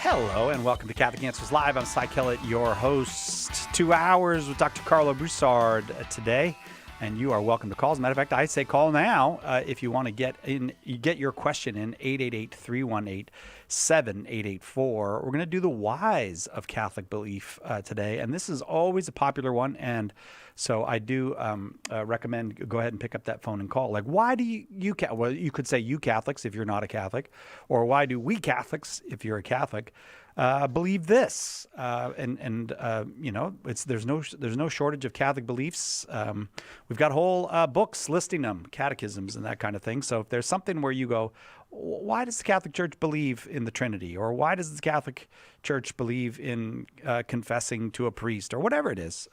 Hello and welcome to Catholic Answers Live. I'm Cy Kellett, your host. 2 hours with Dr. Carlo Broussard today, and you are welcome to call. As a matter of fact, I say call now if you want to get your question in 888-318-7884. We're going to do the whys of Catholic belief today, and this is always a popular one, and so I do recommend go ahead and pick up that phone and call. Like, why do well, you could say you Catholics if you're not a Catholic, or why do we Catholics, if you're a Catholic, believe this? You know, there's no shortage of Catholic beliefs. We've got whole books listing them, catechisms and that kind of thing. So if there's something where you go, why does the Catholic Church believe in the Trinity? Or why does the Catholic Church believe in confessing to a priest? Or whatever it is,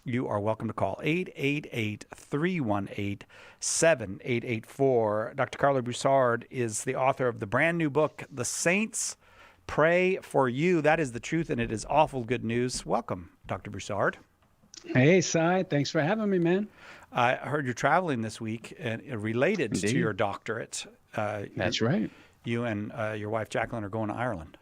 you are welcome to call 888-318-7884. Dr. Carlo Broussard is the author of the brand new book, The Saints Pray for You. That is the truth, and it is awful good news. Welcome, Dr. Broussard. Hey, Cy. Thanks for having me, man. I heard you're traveling this week and related Indeed. to your doctorate. That's right. You and your wife, Jacqueline, are going to Ireland.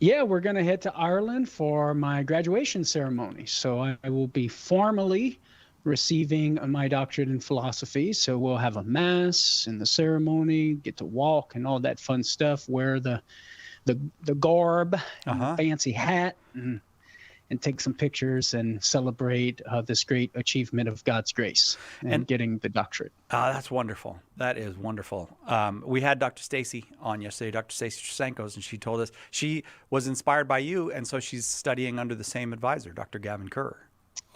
Yeah, we're going to head to Ireland for my graduation ceremony. So I will be formally receiving my doctorate in philosophy. So we'll have a mass and the ceremony, get to walk and all that fun stuff, wear the garb, and the fancy hat, and take some pictures and celebrate this great achievement of God's grace and getting the doctorate. That's wonderful. That is wonderful. We had Dr. Stacy on yesterday, Dr. Stacy Trasenkos, and she told us she was inspired by you, and so she's studying under the same advisor, Dr. Gavin Kerr.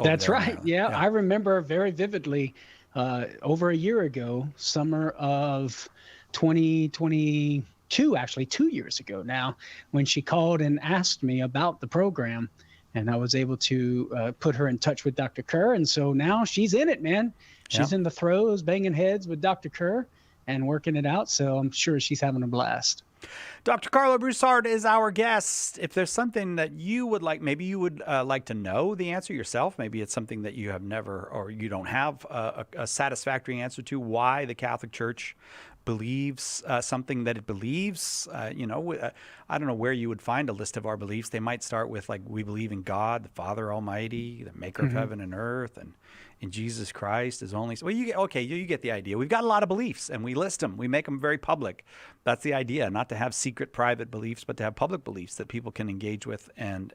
That's right. Yeah, I remember very vividly over a year ago, summer of 2022, actually 2 years ago now, when she called and asked me about the program. And I was able to put her in touch with Dr. Kerr. And so now she's in it, man. She's in the throes, banging heads with Dr. Kerr and working it out. So I'm sure she's having a blast. Dr. Carlo Broussard is our guest. If there's something that you would like, maybe you would like to know the answer yourself. Maybe it's something that you have never, or you don't have a satisfactory answer to, why the Catholic Church believes something that it believes. I don't know where you would find a list of our beliefs. They might start with, like, we believe in God, the Father Almighty, the maker of heaven and earth, and in Jesus Christ is only. Well, you get the idea. We've got a lot of beliefs, and we list them. We make them very public. That's the idea, not to have secret, private beliefs, but to have public beliefs that people can engage with. And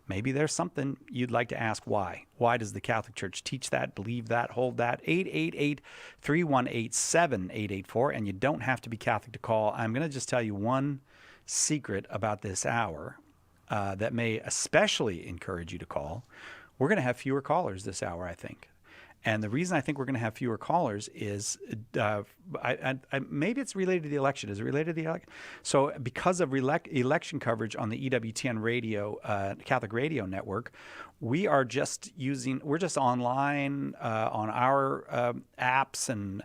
maybe there's something you'd like to ask why. Why does the Catholic Church teach that, believe that, hold that? 888-318-7884, and you don't have to be Catholic to call. I'm going to just tell you one secret about this hour that may especially encourage you to call. We're going to have fewer callers this hour, I think. And the reason I think we're going to have fewer callers is maybe it's related to the election. Is it related to the election? So because of election coverage on the EWTN radio, Catholic radio network, we're just online on our apps, and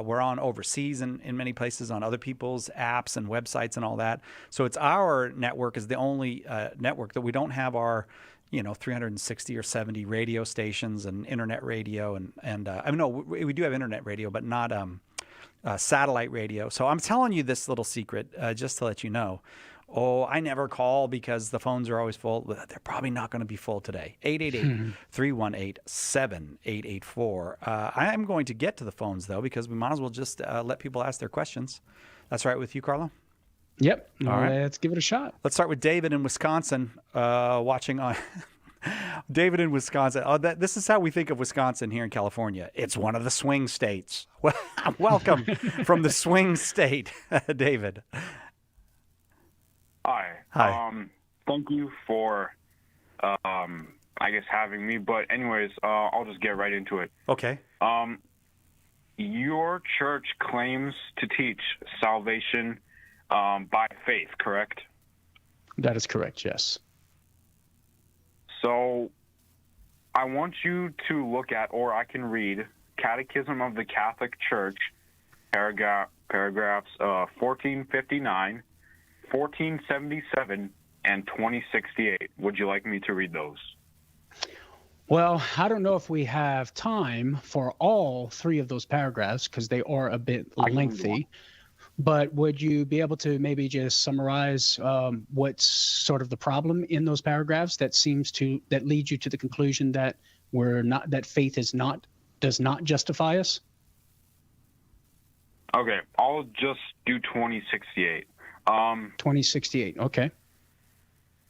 we're on overseas in many places on other people's apps and websites and all that. So it's our network is the only network that we don't have our 360 or 70 radio stations and internet radio. We do have internet radio, but not satellite radio. So I'm telling you this little secret just to let you know. Oh, I never call because the phones are always full. They're probably not going to be full today. 888-318-7884. I'm going to get to the phones, though, because we might as well just let people ask their questions. That's right with you, Carlo? Yep. All right. Let's give it a shot. Let's start with David in Wisconsin, watching on David in Wisconsin. This is how we think of Wisconsin here in California. It's one of the swing states. Welcome from the swing state, David. Hi. Thank you for, having me. But anyways, I'll just get right into it. Okay. Your church claims to teach salvation by faith, correct? That is correct, yes. So I want you to look at, or I can read, Catechism of the Catholic Church, paragraphs 1459, 1477, and 2068. Would you like me to read those? Well, I don't know if we have time for all three of those paragraphs because they are a bit lengthy. But would you be able to maybe just summarize what's sort of the problem in those paragraphs that leads you to the conclusion that that faith does not justify us? Okay, I'll just do 2068. 2068. Okay.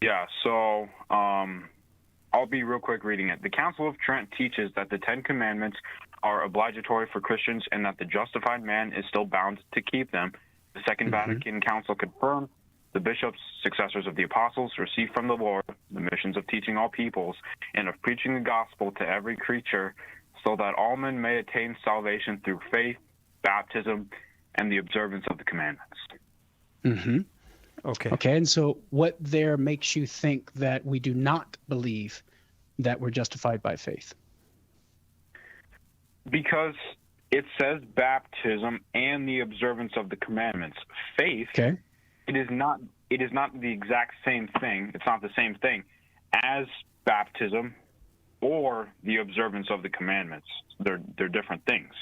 Yeah, so I'll be real quick reading it. The Council of Trent teaches that the Ten Commandments are obligatory for Christians and that the justified man is still bound to keep them. The Second Vatican Council confirmed the bishops, successors of the apostles, received from the Lord the missions of teaching all peoples and of preaching the gospel to every creature, so that all men may attain salvation through faith, baptism, and the observance of the commandments. Mm-hmm. Okay. And so what there makes you think that we do not believe that we're justified by faith? Because it says baptism and the observance of the commandments. Faith, okay, it is not the exact same thing. It's not the same thing as baptism or the observance of the commandments. They're different things.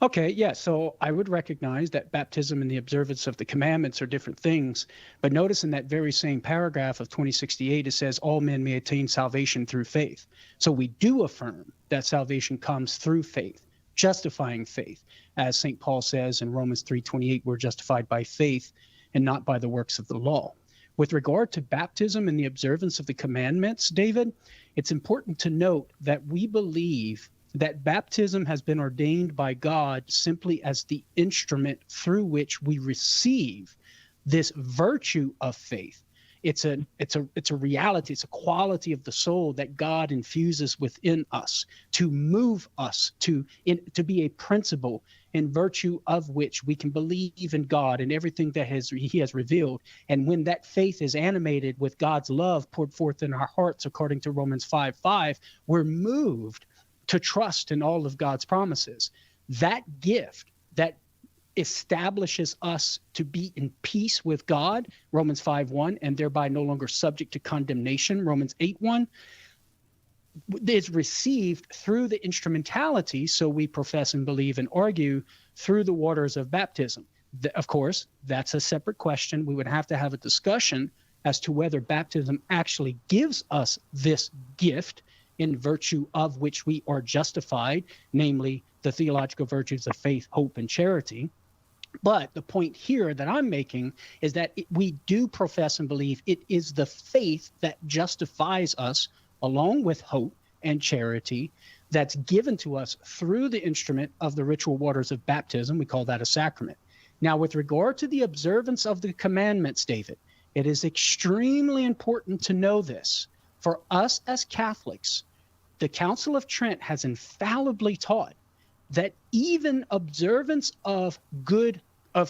Okay, yeah, so I would recognize that baptism and the observance of the commandments are different things, but notice in that very same paragraph of 2068, it says all men may attain salvation through faith. So we do affirm that salvation comes through faith, justifying faith. As St. Paul says in Romans 3:28, we're justified by faith and not by the works of the law. With regard to baptism and the observance of the commandments, David, it's important to note that we believe that baptism has been ordained by God simply as the instrument through which we receive this virtue of faith. It's a reality, it's a quality of the soul that God infuses within us to move us to be a principle in virtue of which we can believe in God and everything that he has revealed. And when that faith is animated with God's love poured forth in our hearts, according to Romans 5:5, we're moved to trust in all of God's promises. That gift that establishes us to be in peace with God, Romans 5:1, and thereby no longer subject to condemnation, Romans 8:1, is received through the instrumentality, so we profess and believe and argue, through the waters of baptism. Of course, that's a separate question. We would have to have a discussion as to whether baptism actually gives us this gift in virtue of which we are justified, namely the theological virtues of faith, hope, and charity. But the point here that I'm making is that we do profess and believe it is the faith that justifies us, along with hope and charity, that's given to us through the instrument of the ritual waters of baptism. We call that a sacrament. Now, with regard to the observance of the commandments, David, it is extremely important to know this. For us as Catholics, the Council of Trent has infallibly taught that even observance of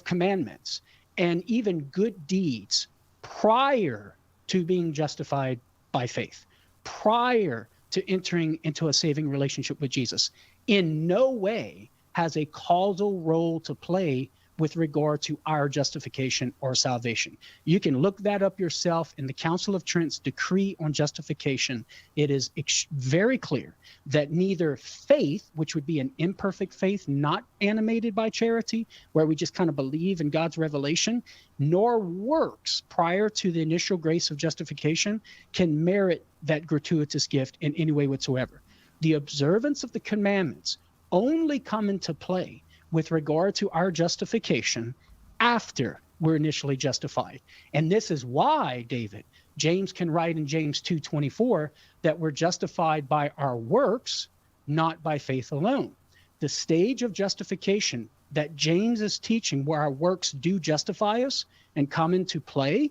commandments and even good deeds prior to being justified by faith, prior to entering into a saving relationship with Jesus, in no way has a causal role to play with regard to our justification or salvation. You can look that up yourself in the Council of Trent's decree on justification. It is very clear that neither faith, which would be an imperfect faith, not animated by charity, where we just kind of believe in God's revelation, nor works prior to the initial grace of justification can merit that gratuitous gift in any way whatsoever. The observance of the commandments only come into play with regard to our justification after we're initially justified. And this is why, David, James can write in James 2:24 that we're justified by our works, not by faith alone. The stage of justification that James is teaching, where our works do justify us and come into play,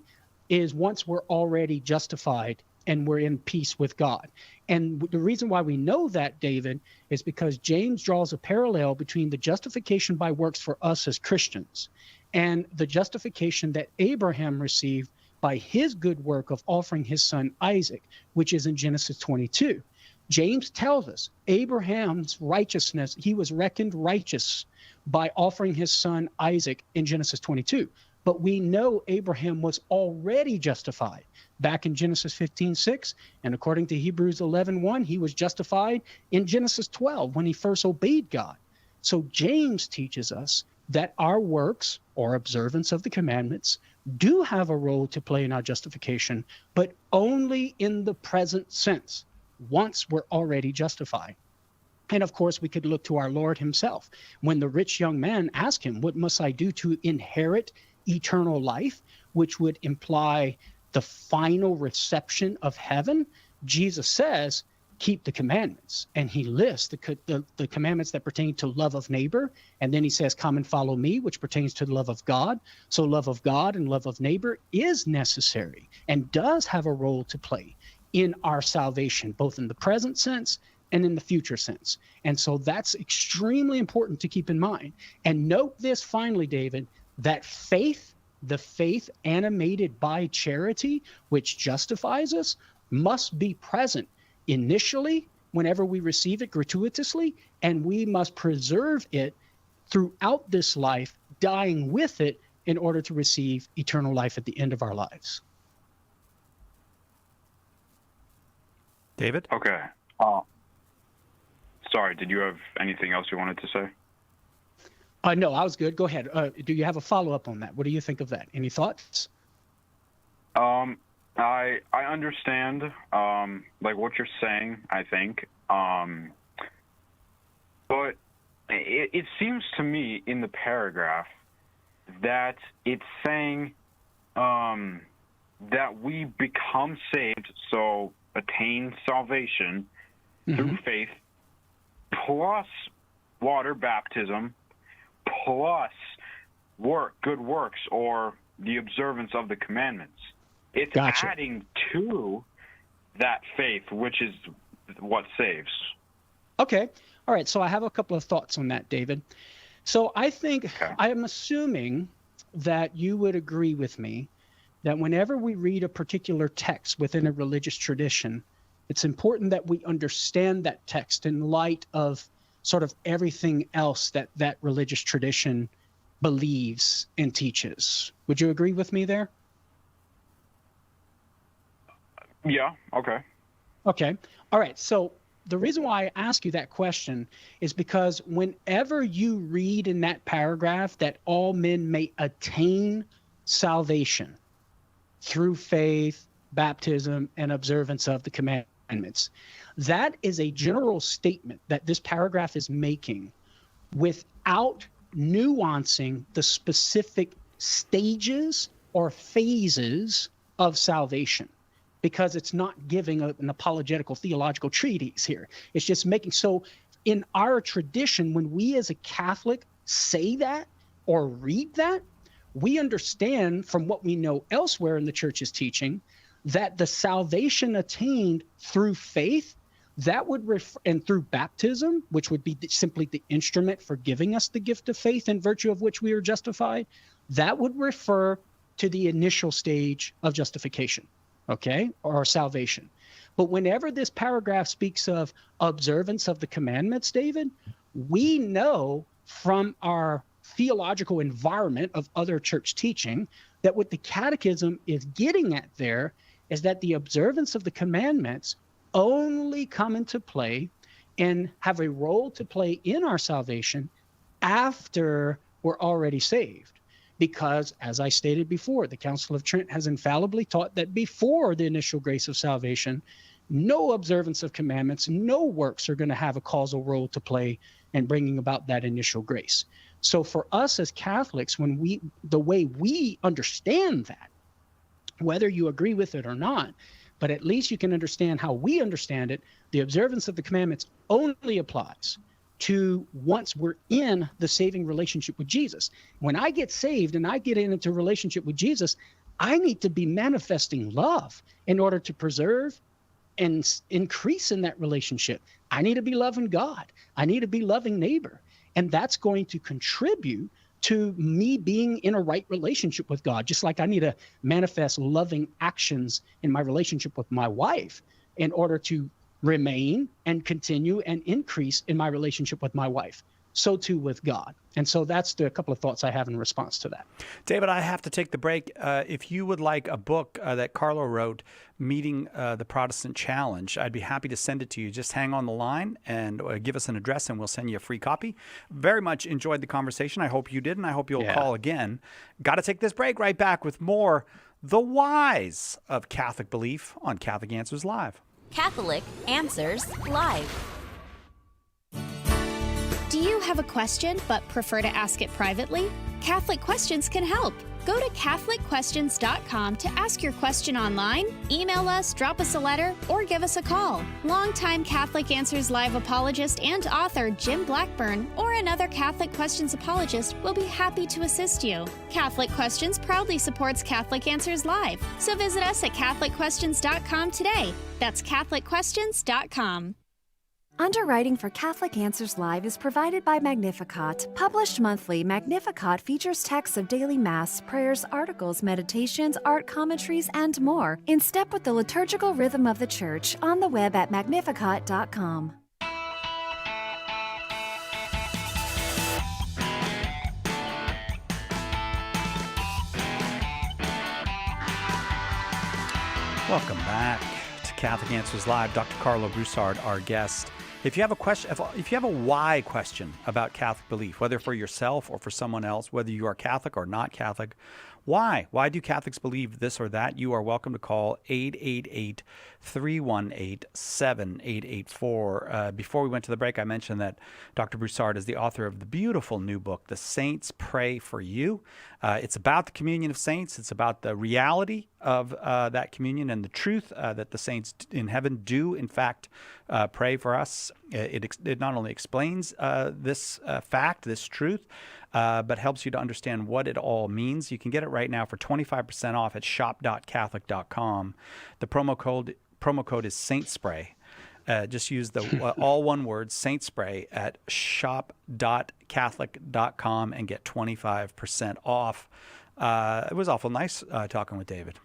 is once we're already justified and we're in peace with God. And the reason why we know that, David, is because James draws a parallel between the justification by works for us as Christians and the justification that Abraham received by his good work of offering his son Isaac, which is in Genesis 22. James tells us Abraham's righteousness, he was reckoned righteous by offering his son Isaac in Genesis 22. But we know Abraham was already justified back in Genesis 15:6, and according to Hebrews 11:1, he was justified in Genesis 12 when he first obeyed God. So James teaches us that our works or observance of the commandments do have a role to play in our justification, but only in the present sense, once we're already justified. And of course, we could look to our Lord himself. When the rich young man asked him, what must I do to inherit eternal life, which would imply the final reception of heaven? Jesus says, keep the commandments. And he lists the commandments that pertain to love of neighbor. And then he says, come and follow me, which pertains to the love of God. So love of God and love of neighbor is necessary and does have a role to play in our salvation, both in the present sense and in the future sense. And so that's extremely important to keep in mind. And note this finally, David, that faith, the faith animated by charity, which justifies us, must be present initially whenever we receive it gratuitously, and we must preserve it throughout this life, dying with it in order to receive eternal life at the end of our lives. David? Okay. Sorry, did you have anything else you wanted to say? No, I was good. Go ahead. Do you have a follow-up on that? What do you think of that? Any thoughts? I understand like what you're saying, I think. But it seems to me in the paragraph that it's saying that we become saved, so attain salvation through faith, plus water baptism, plus good works, or the observance of the commandments. It's Gotcha. adding to that faith, which is what saves. Okay. All right. So I have a couple of thoughts on that, David. So I think I am assuming that you would agree with me that whenever we read a particular text within a religious tradition, it's important that we understand that text in light of sort of everything else that that religious tradition believes and teaches. Would you agree with me there? Yeah, okay. Okay. All right. So the reason why I ask you that question is because whenever you read in that paragraph that all men may attain salvation through faith, baptism, and observance of the commandments, that is a general statement that this paragraph is making without nuancing the specific stages or phases of salvation, because it's not giving an apologetical theological treatise here. It's just making, so in our tradition, when we as a Catholic say that or read that, we understand from what we know elsewhere in the church's teaching that the salvation attained through faith, that would and through baptism, which would be simply the instrument for giving us the gift of faith in virtue of which we are justified, that would refer to the initial stage of justification, okay, or salvation. But whenever this paragraph speaks of observance of the commandments, David, we know from our theological environment of other church teaching that what the catechism is getting at there is that the observance of the commandments only come into play and have a role to play in our salvation after we're already saved. Because, as I stated before, the Council of Trent has infallibly taught that before the initial grace of salvation, no observance of commandments, no works are going to have a causal role to play in bringing about that initial grace. So for us as Catholics, the way we understand that, whether you agree with it or not, but at least you can understand how we understand it, the observance of the commandments only applies to once we're in the saving relationship with Jesus. When I get saved and I get into a relationship with Jesus, I need to be manifesting love in order to preserve and increase in that relationship. I need to be loving God. I need to be loving neighbor. And that's going to contribute to me being in a right relationship with God, just like I need to manifest loving actions in my relationship with my wife in order to remain and continue and increase in my relationship with my wife. So too with God. And so that's the couple of thoughts I have in response to that. David, I have to take the break. If you would like a book that Carlo wrote, Meeting the Protestant Challenge, I'd be happy to send it to you. Just hang on the line and give us an address, and we'll send you a free copy. Very much enjoyed the conversation. I hope you did, and I hope you'll call again. Got to take this break. Right back with more The Whys of Catholic Belief on Catholic Answers Live. Catholic Answers Live. Do you have a question but prefer to ask it privately? Catholic Questions can help. Go to CatholicQuestions.com to ask your question online, email us, drop us a letter, or give us a call. Longtime Catholic Answers Live apologist and author Jim Blackburn or another Catholic Questions apologist will be happy to assist you. Catholic Questions proudly supports Catholic Answers Live, so visit us at CatholicQuestions.com today. That's CatholicQuestions.com. Underwriting for Catholic Answers Live is provided by Magnificat. Published monthly, Magnificat features texts of daily Mass, prayers, articles, meditations, art commentaries, and more, in step with the liturgical rhythm of the Church, on the web at magnificat.com. Welcome back to Catholic Answers Live. Dr. Carlo Broussard, our guest. If you have a question, if you have a why question about Catholic belief, whether for yourself or for someone else, whether you are Catholic or not Catholic, why? Why do Catholics believe this or that? You are welcome to call 888-318-7884. Before we went to the break, I mentioned that Dr. Broussard is the author of the beautiful new book, The Saints Pray for You. It's about the communion of saints. It's about the reality of that communion and the truth that the saints in heaven do, in fact, pray for us. It not only explains this fact, this truth, but helps you to understand what it all means. You can get it right now for 25% off at shop.catholic.com. The promo code is SaintSpray. Just use the all one word, SaintSpray, at shop.catholic.com and get 25% off. It was awful nice talking with David.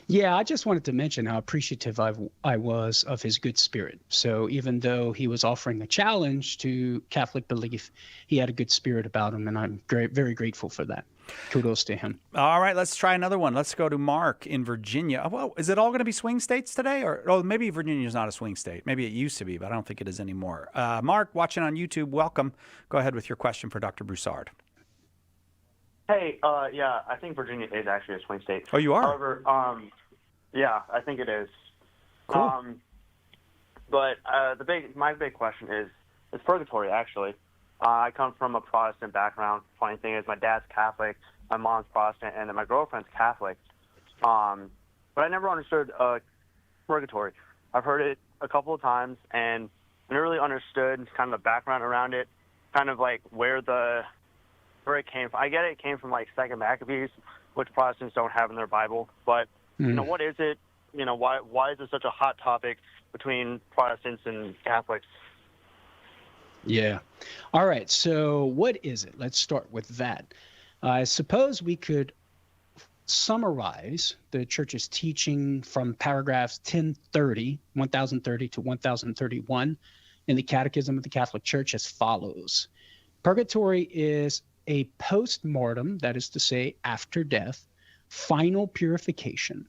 Yeah, I just wanted to mention how appreciative I was of his good spirit. So even though he was offering a challenge to Catholic belief, he had a good spirit about him, and I'm very grateful for that. Kudos to him. All right, let's try another one. Let's go to Mark in Virginia. Well, is it all going to be swing states today? Or maybe Virginia's not a swing state. Maybe it used to be, but I don't think it is anymore. Mark, watching on YouTube, welcome. Go ahead with your question for Dr. Broussard. Hey, yeah, I think Virginia is actually a swing state. Oh, you are? However, yeah, I think it is. Cool. But my big question is purgatory, actually. I come from a Protestant background. Funny thing is, my dad's Catholic, my mom's Protestant, and then my girlfriend's Catholic. But I never understood purgatory. I've heard it a couple of times, and I never really understood kind of the background around it, kind of like where it came from. I get it came from like Second Maccabees, which Protestants don't have in their Bible. But you know, what is it? You know, why is it such a hot topic between Protestants and Catholics? Yeah. All right. So what is it? Let's start with that. I suppose we could summarize the Church's teaching from paragraphs 1030 to 1031 in the Catechism of the Catholic Church as follows. Purgatory is a post-mortem, that is to say, after death, final purification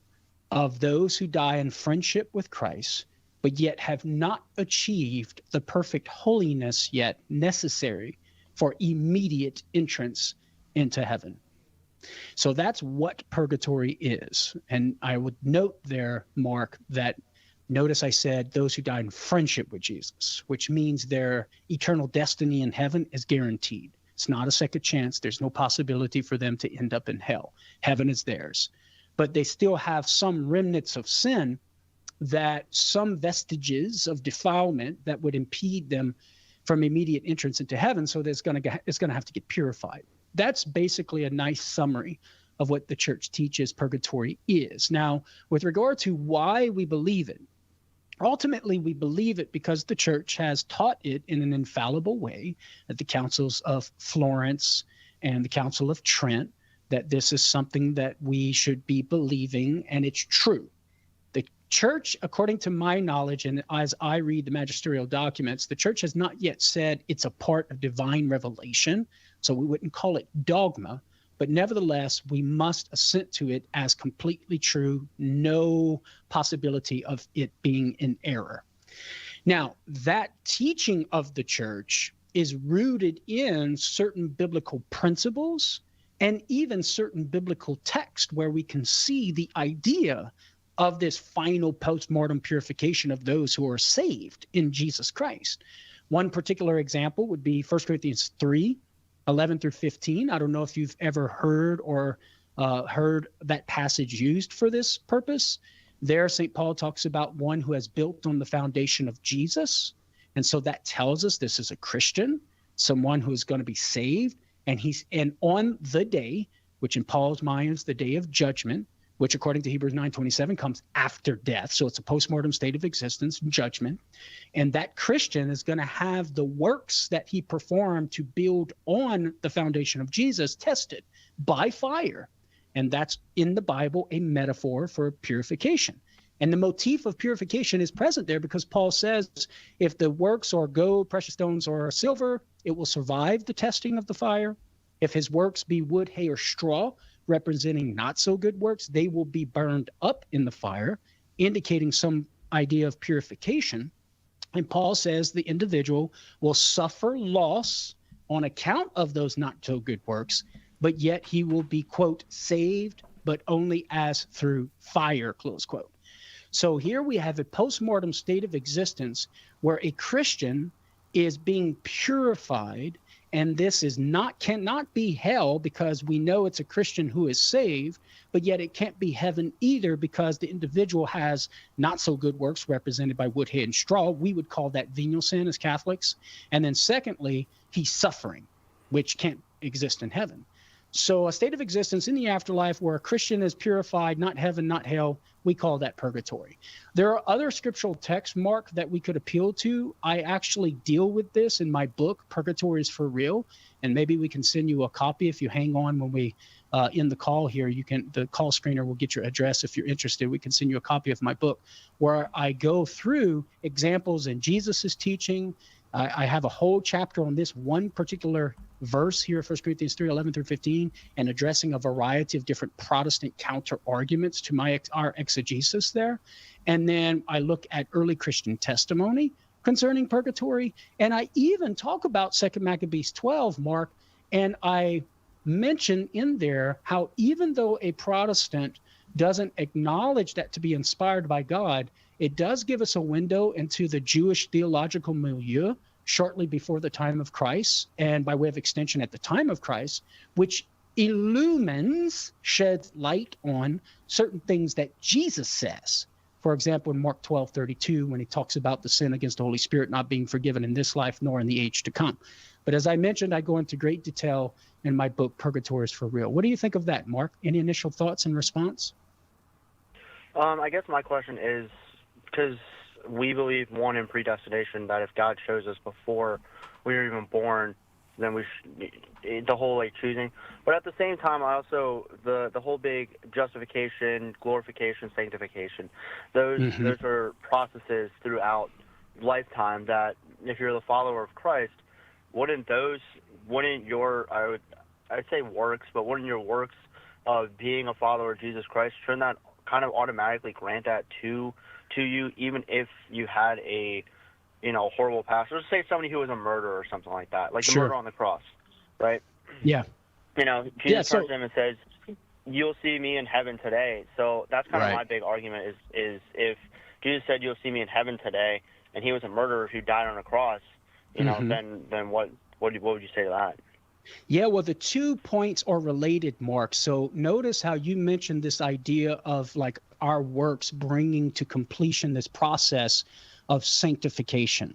of those who die in friendship with Christ, but yet have not achieved the perfect holiness yet necessary for immediate entrance into heaven. So that's what purgatory is. And I would note there, Mark, that notice I said those who die in friendship with Jesus, which means their eternal destiny in heaven is guaranteed. It's not a second chance. There's no possibility for them to end up in hell. Heaven is theirs. But they still have some remnants of sin, that some vestiges of defilement that would impede them from immediate entrance into heaven. So it's going to have to get purified. That's basically a nice summary of what the Church teaches purgatory is. Now, with regard to why we believe it, ultimately we believe it because the Church has taught it in an infallible way at the councils of Florence and the Council of Trent, that this is something that we should be believing, and it's true. The Church, according to my knowledge, and as I read the magisterial documents, the Church has not yet said it's a part of divine revelation So we wouldn't call it dogma, but nevertheless, we must assent to it as completely true, no possibility of it being in error. Now, that teaching of the church is rooted in certain biblical principles and even certain biblical text where we can see the idea of this final postmortem purification of those who are saved in Jesus Christ. One particular example would be 1 Corinthians 3:11 through 15. I don't know if you've ever heard or heard that passage used for this purpose. There, St. Paul talks about one who has built on the foundation of Jesus. And so that tells us this is a Christian, someone who is going to be saved. And on the day, which in Paul's mind is the day of judgment, which according to Hebrews 9:27 comes after death. So it's a postmortem state of existence, judgment. And that Christian is going to have the works that he performed to build on the foundation of Jesus tested by fire. And that's in the Bible a metaphor for purification. And the motif of purification is present there because Paul says if the works are gold, precious stones, or silver, it will survive the testing of the fire. If his works be wood, hay, or straw, representing not so good works, they will be burned up in the fire, indicating some idea of purification. And Paul says the individual will suffer loss on account of those not so good works, but yet he will be, quote, saved, but only as through fire, close quote. So here we have a postmortem state of existence where a Christian is being purified, and this cannot be hell because we know it's a Christian who is saved, but yet it can't be heaven either because the individual has not so good works represented by wood, hay, and straw. We would call that venial sin as Catholics. And then secondly, he's suffering, which can't exist in heaven. So a state of existence in the afterlife where a Christian is purified, not heaven, not hell, we call that purgatory. There are other scriptural texts, Mark, that we could appeal to. I actually deal with this in my book, Purgatory is for Real, and maybe we can send you a copy if you hang on when we end the call here. The call screener will get your address if you're interested. We can send you a copy of my book where I go through examples in Jesus's teaching. I have a whole chapter on this one particular verse here, 1 Corinthians 3:11 through 15, and addressing a variety of different Protestant counter arguments to our exegesis there. And then I look at early Christian testimony concerning purgatory. And I even talk about 2 Maccabees 12, Mark, and I mention in there how even though a Protestant doesn't acknowledge that to be inspired by God, it does give us a window into the Jewish theological milieu shortly before the time of Christ, and by way of extension at the time of Christ, which sheds light on certain things that Jesus says. For example, in Mark 12:32, when he talks about the sin against the Holy Spirit not being forgiven in this life nor in the age to come. But as I mentioned, I go into great detail in my book, Purgatory is for Real. What do you think of that, Mark? Any initial thoughts in response? I guess my question is, because we believe, one, in predestination, that if God chose us before we were even born, then the whole choosing. But at the same time, I also the whole big justification, glorification, sanctification. Those are processes throughout lifetime that if you're the follower of Christ, wouldn't your I'd say works, but wouldn't your works of being a follower of Jesus Christ, shouldn't that kind of automatically grant that to you, even if you had a horrible past? Let's say somebody who was a murderer or something like that, like the murder on the cross, right? Yeah. Jesus turns to him and says, "You'll see me in heaven today." So that's kind of my big argument is if Jesus said, "You'll see me in heaven today," and he was a murderer who died on a cross, then what would you say to that? Yeah, well, the 2 points are related, Mark. So notice how you mentioned this idea of our works bringing to completion this process of sanctification.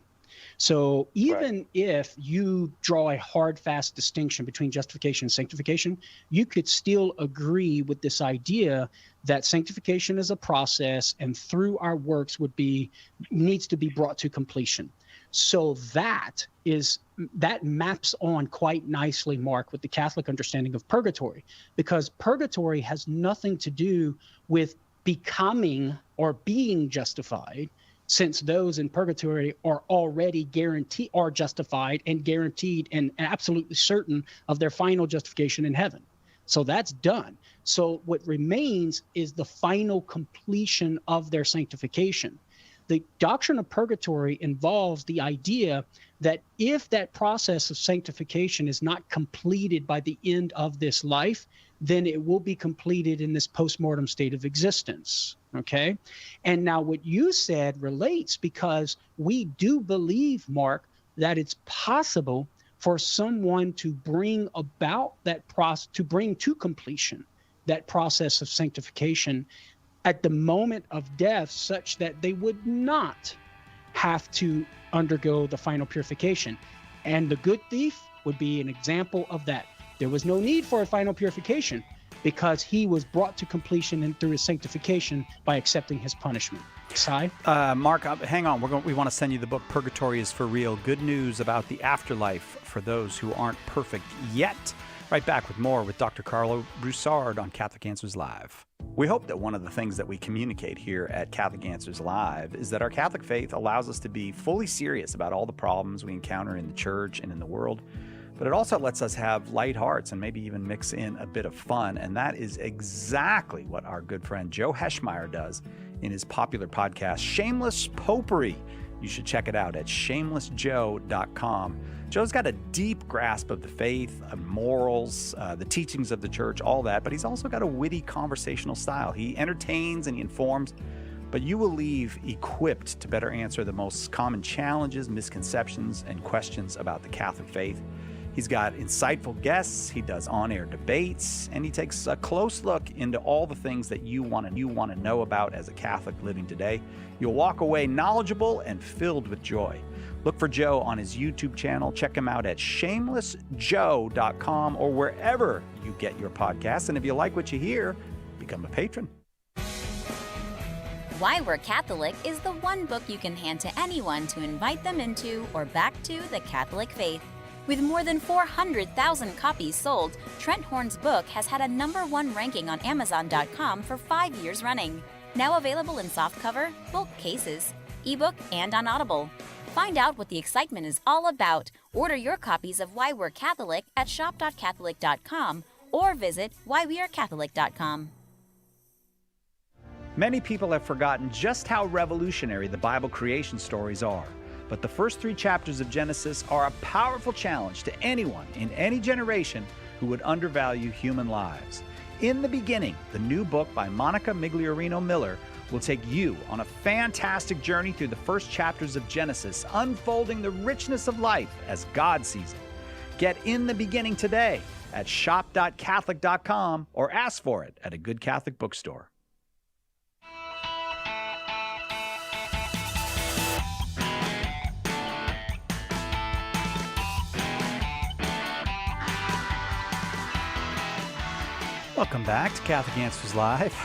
So even if you draw a hard, fast distinction between justification and sanctification, you could still agree with this idea that sanctification is a process and through our works needs to be brought to completion. So that maps on quite nicely, Mark, with the Catholic understanding of purgatory, because purgatory has nothing to do with becoming or being justified. since those in purgatory are already guaranteed, are justified and guaranteed and absolutely certain of their final justification in heaven. So that's done. So what remains is the final completion of their sanctification. The doctrine of purgatory involves the idea that if that process of sanctification is not completed by the end of this life, then it will be completed in this postmortem state of existence. Okay. And now what you said relates, because we do believe, Mark, that it's possible for someone to bring about that process, to bring to completion that process of sanctification at the moment of death, such that they would not have to undergo the final purification. And the good thief would be an example of that. There was no need for a final purification because he was brought to completion and through his sanctification by accepting his punishment. Sai? Mark, hang on. We want to send you the book Purgatory is for Real. Good news about the afterlife for those who aren't perfect yet. Right back with more with Dr. Carlo Broussard on Catholic Answers Live. We hope that one of the things that we communicate here at Catholic Answers Live is that our Catholic faith allows us to be fully serious about all the problems we encounter in the church and in the world, but it also lets us have light hearts and maybe even mix in a bit of fun. And that is exactly what our good friend Joe Heschmeyer does in his popular podcast, Shameless Popery. You should check it out at shamelessjoe.com. Joe's got a deep grasp of the faith, of morals, the teachings of the church, all that, but he's also got a witty conversational style. He entertains and he informs, but you will leave equipped to better answer the most common challenges, misconceptions, and questions about the Catholic faith. He's got insightful guests, he does on-air debates, and he takes a close look into all the things that you want to know about as a Catholic living today. You'll walk away knowledgeable and filled with joy. Look for Joe on his YouTube channel. Check him out at shamelessjoe.com or wherever you get your podcasts. And if you like what you hear, become a patron. Why We're Catholic is the one book you can hand to anyone to invite them into or back to the Catholic faith. With more than 400,000 copies sold, Trent Horn's book has had a #1 ranking on Amazon.com for 5 years running. Now available in softcover, bulk cases, ebook, and on Audible. Find out what the excitement is all about. Order your copies of Why We're Catholic at shop.catholic.com or visit whywearecatholic.com. Many people have forgotten just how revolutionary the Bible creation stories are. But the first 3 chapters of Genesis are a powerful challenge to anyone in any generation who would undervalue human lives. In the Beginning, the new book by Monica Migliorino Miller, will take you on a fantastic journey through the first chapters of Genesis, unfolding the richness of life as God sees it. Get In the Beginning today at shop.catholic.com or ask for it at a good Catholic bookstore. Welcome back to Catholic Answers Live.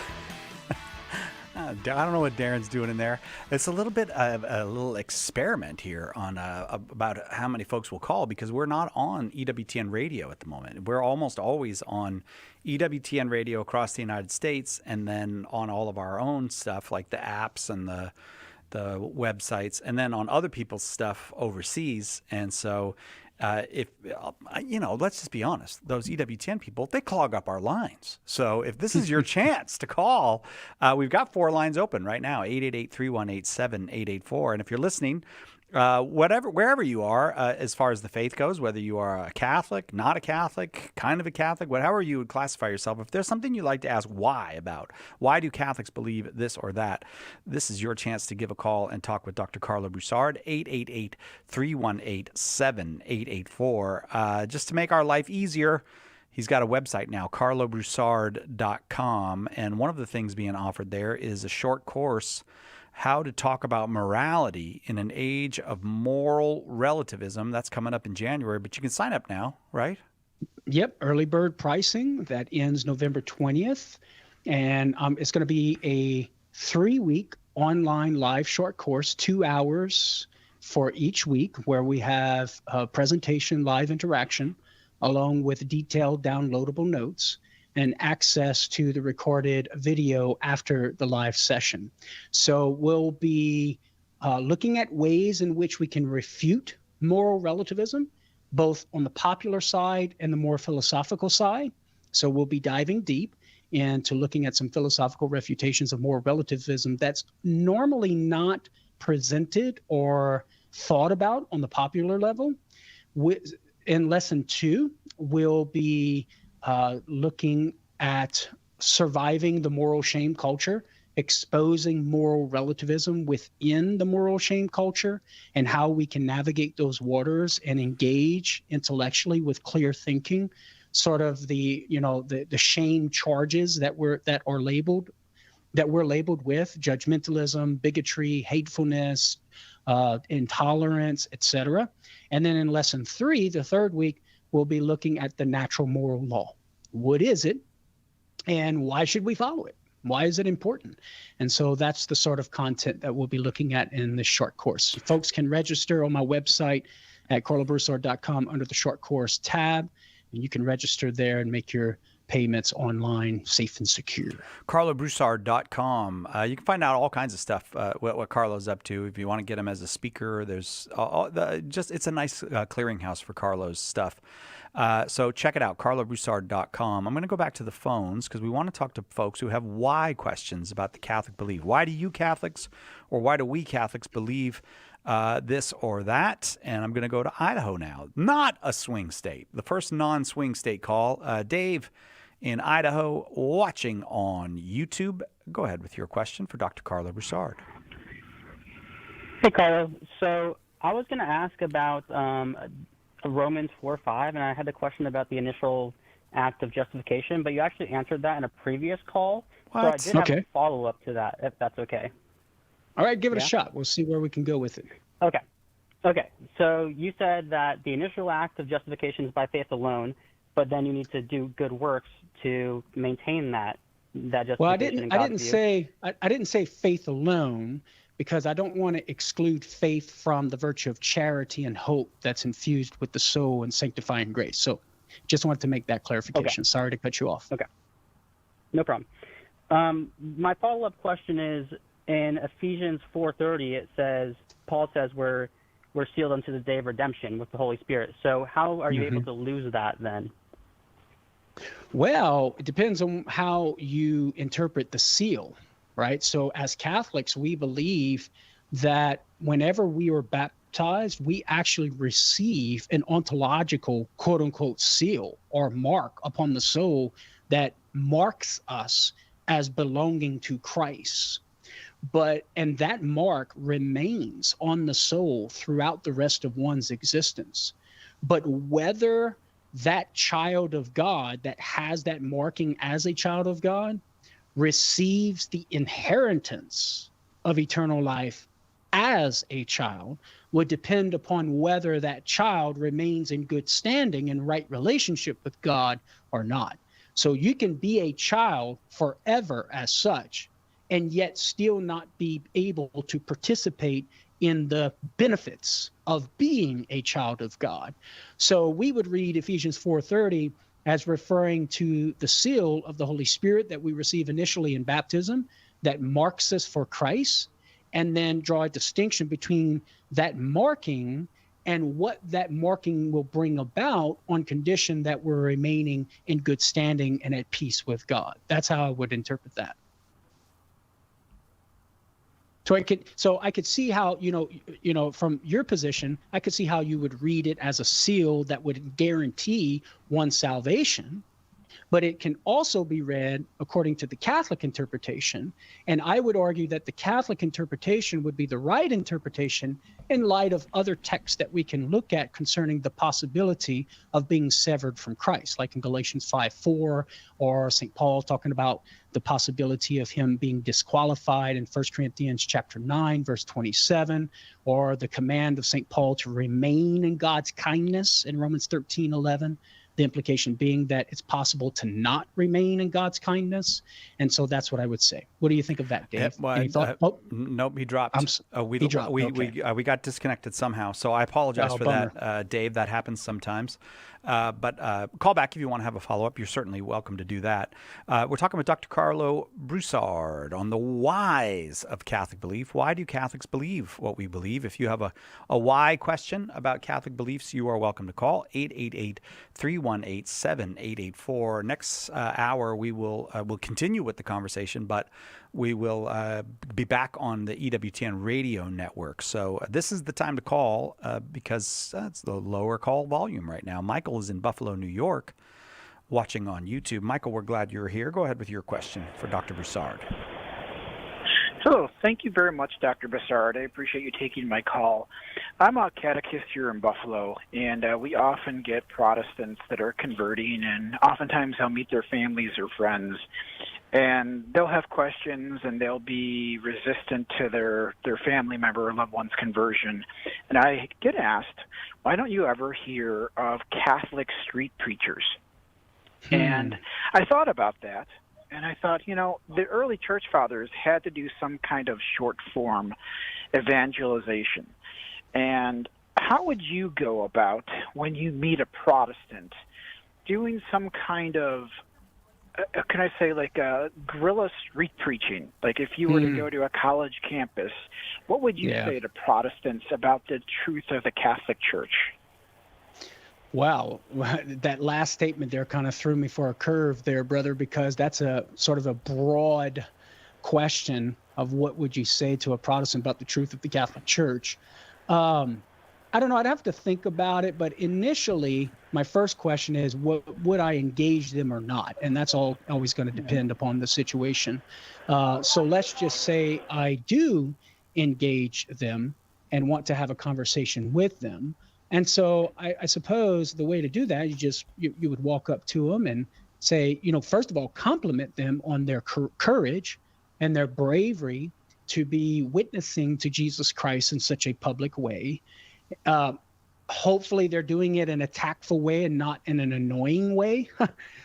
I don't know what Darren's doing in there. It's a little bit of a little experiment here on about how many folks will call, because we're not on EWTN radio at the moment. We're almost always on EWTN radio across the United States, and then on all of our own stuff like the apps and the websites, and then on other people's stuff overseas. And so if let's just be honest, those EWTN people, they clog up our lines. So if this is your chance to call, we've got 4 lines open right now, 888-318-7884. And if you're listening, wherever you are, as far as the faith goes, whether you are a Catholic, not a Catholic, kind of a Catholic, whatever you would classify yourself, if there's something you'd like to ask why about, why do Catholics believe this or that, this is your chance to give a call and talk with Dr. Carlo Broussard, 888-318-7884. Just to make our life easier, he's got a website now, carlobroussard.com, and one of the things being offered there is a short course, How to Talk About Morality in an Age of Moral Relativism. That's coming up in January, but you can sign up now, right? Yep, early bird pricing. That ends November 20th. And it's going to be a 3-week online live short course, 2 hours for each week, where we have a presentation, live interaction, along with detailed downloadable notes and access to the recorded video after the live session. So we'll be looking at ways in which we can refute moral relativism, both on the popular side and the more philosophical side. So we'll be diving deep into looking at some philosophical refutations of moral relativism that's normally not presented or thought about on the popular level. In lesson 2, we'll be looking at surviving the moral shame culture, exposing moral relativism within the moral shame culture, and how we can navigate those waters and engage intellectually with clear thinking, sort of the shame charges that we're labeled with: judgmentalism, bigotry, hatefulness, intolerance, etc. And then in lesson 3, the third week, we'll be looking at the natural moral law. What is it, and why should we follow it? Why is it important? And so that's the sort of content that we'll be looking at in this short course. Folks can register on my website at carlobroussard.com under the short course tab, and you can register there and make your payments online, safe and secure. carlobroussard.com. You can find out all kinds of stuff, what Carlo's up to. If you want to get him as a speaker, there's it's a nice clearinghouse for Carlo's stuff. So check it out, carlobroussard.com. I'm going to go back to the phones because we want to talk to folks who have why questions about the Catholic belief. Why do you Catholics, or why do we Catholics believe this or that? And I'm going to go to Idaho now. Not a swing state. The first non-swing state call. Dave in Idaho, watching on YouTube. Go ahead with your question for Dr. Carlo Broussard. Hey, Carlo. So I was going to ask about Romans 4:5, and I had a question about the initial act of justification, but you actually answered that in a previous call. What? So I did have a follow-up to that, if that's okay. All right, give it a shot. We'll see where we can go with it. Okay. So you said that the initial act of justification is by faith alone, but then you need to do good works to maintain that justification. Well, I didn't say faith alone, because I don't want to exclude faith from the virtue of charity and hope that's infused with the soul and sanctifying grace. So just wanted to make that clarification. Okay. Sorry to cut you off. Okay. No problem. My follow-up question is, in Ephesians 4:30, Paul says we're sealed unto the day of redemption with the Holy Spirit. So how are you able to lose that then? Well, it depends on how you interpret the seal, right? So as Catholics, we believe that whenever we are baptized, we actually receive an ontological, quote unquote, seal or mark upon the soul that marks us as belonging to Christ. And that mark remains on the soul throughout the rest of one's existence. But whether that child of God that has that marking as a child of God receives the inheritance of eternal life as a child would depend upon whether that child remains in good standing and right relationship with God or not. So you can be a child forever as such, and yet still not be able to participate in the benefits of being a child of God. So we would read Ephesians 4:30 as referring to the seal of the Holy Spirit that we receive initially in baptism that marks us for Christ, and then draw a distinction between that marking and what that marking will bring about on condition that we're remaining in good standing and at peace with God. That's how I would interpret that. So I could see how, from your position, I could see how you would read it as a seal that would guarantee one's salvation, but it can also be read according to the Catholic interpretation. And I would argue that the Catholic interpretation would be the right interpretation in light of other texts that we can look at concerning the possibility of being severed from Christ, like in Galatians 5:4, or St. Paul talking about the possibility of him being disqualified in 1 Corinthians chapter 9, verse 27, or the command of St. Paul to remain in God's kindness in Romans 13:11. The implication being that it's possible to not remain in God's kindness. And so that's what I would say. What do you think of that, Dave? Nope, he dropped. We got disconnected somehow. So I apologize for that, Dave. That happens sometimes. But call back if you want to have a follow-up. You're certainly welcome to do that. We're talking with Dr. Carlo Broussard on the whys of Catholic belief. Why do Catholics believe what we believe? If you have a why question about Catholic beliefs, you are welcome to call 888-318-7884. Next hour, we'll continue with the conversation, but we will be back on the EWTN radio network. So this is the time to call because it's the lower call volume right now. Michael is in Buffalo, New York, watching on YouTube. Michael, we're glad you're here. Go ahead with your question for Dr. Broussard. Hello. Thank you very much, Dr. Broussard. I appreciate you taking my call. I'm a catechist here in Buffalo, and we often get Protestants that are converting, and oftentimes they'll meet their families or friends, and they'll have questions, and they'll be resistant to their family member or loved one's conversion. And I get asked, why don't you ever hear of Catholic street preachers? And I thought about that. And I thought, the early church fathers had to do some kind of short form evangelization. And how would you go about, when you meet a Protestant, doing some kind of, can I say, like guerrilla street preaching? Like if you were to go to a college campus, what would you say to Protestants about the truth of the Catholic Church? Wow, that last statement there kind of threw me for a curve there, brother, because that's a sort of a broad question of what would you say to a Protestant about the truth of the Catholic Church. I don't know, I'd have to think about it, but initially my first question is, would I engage them or not? And that's always going to depend upon the situation. So let's just say I do engage them and want to have a conversation with them. And so I suppose the way to do that, you would walk up to them and say, first of all, compliment them on their courage and their bravery to be witnessing to Jesus Christ in such a public way. Hopefully they're doing it in a tactful way and not in an annoying way,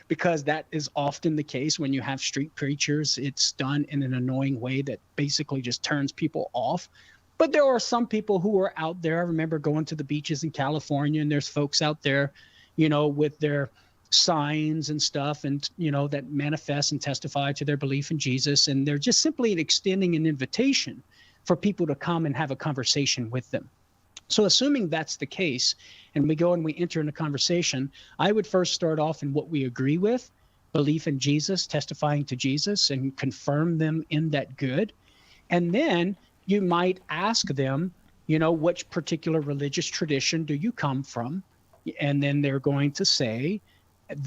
because that is often the case when you have street preachers. It's done in an annoying way that basically just turns people off. But there are some people who are out there. I remember going to the beaches in California, and there's folks out there, with their signs and stuff, and, that manifest and testify to their belief in Jesus. And they're just simply extending an invitation for people to come and have a conversation with them. So assuming that's the case, and we go and we enter in a conversation, I would first start off in what we agree with, belief in Jesus, testifying to Jesus, and confirm them in that good. And then you might ask them, which particular religious tradition do you come from? And then they're going to say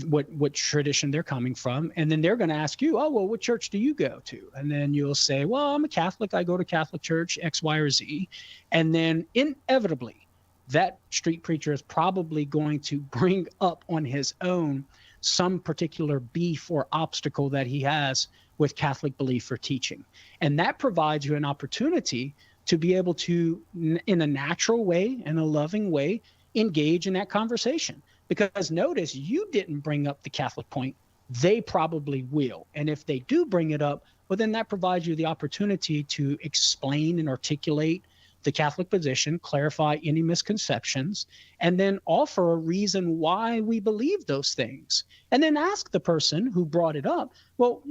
what tradition they're coming from. And then they're going to ask you, what church do you go to? And then you'll say, well, I'm a Catholic. I go to Catholic church, X, Y, or Z. And then inevitably, that street preacher is probably going to bring up on his own some particular beef or obstacle that he has with Catholic belief or teaching. And that provides you an opportunity to be able to, in a natural way, in a loving way, engage in that conversation. Because notice, you didn't bring up the Catholic point. They probably will. And if they do bring it up, well, then that provides you the opportunity to explain and articulate the Catholic position, clarify any misconceptions, and then offer a reason why we believe those things. And then ask the person who brought it up, well,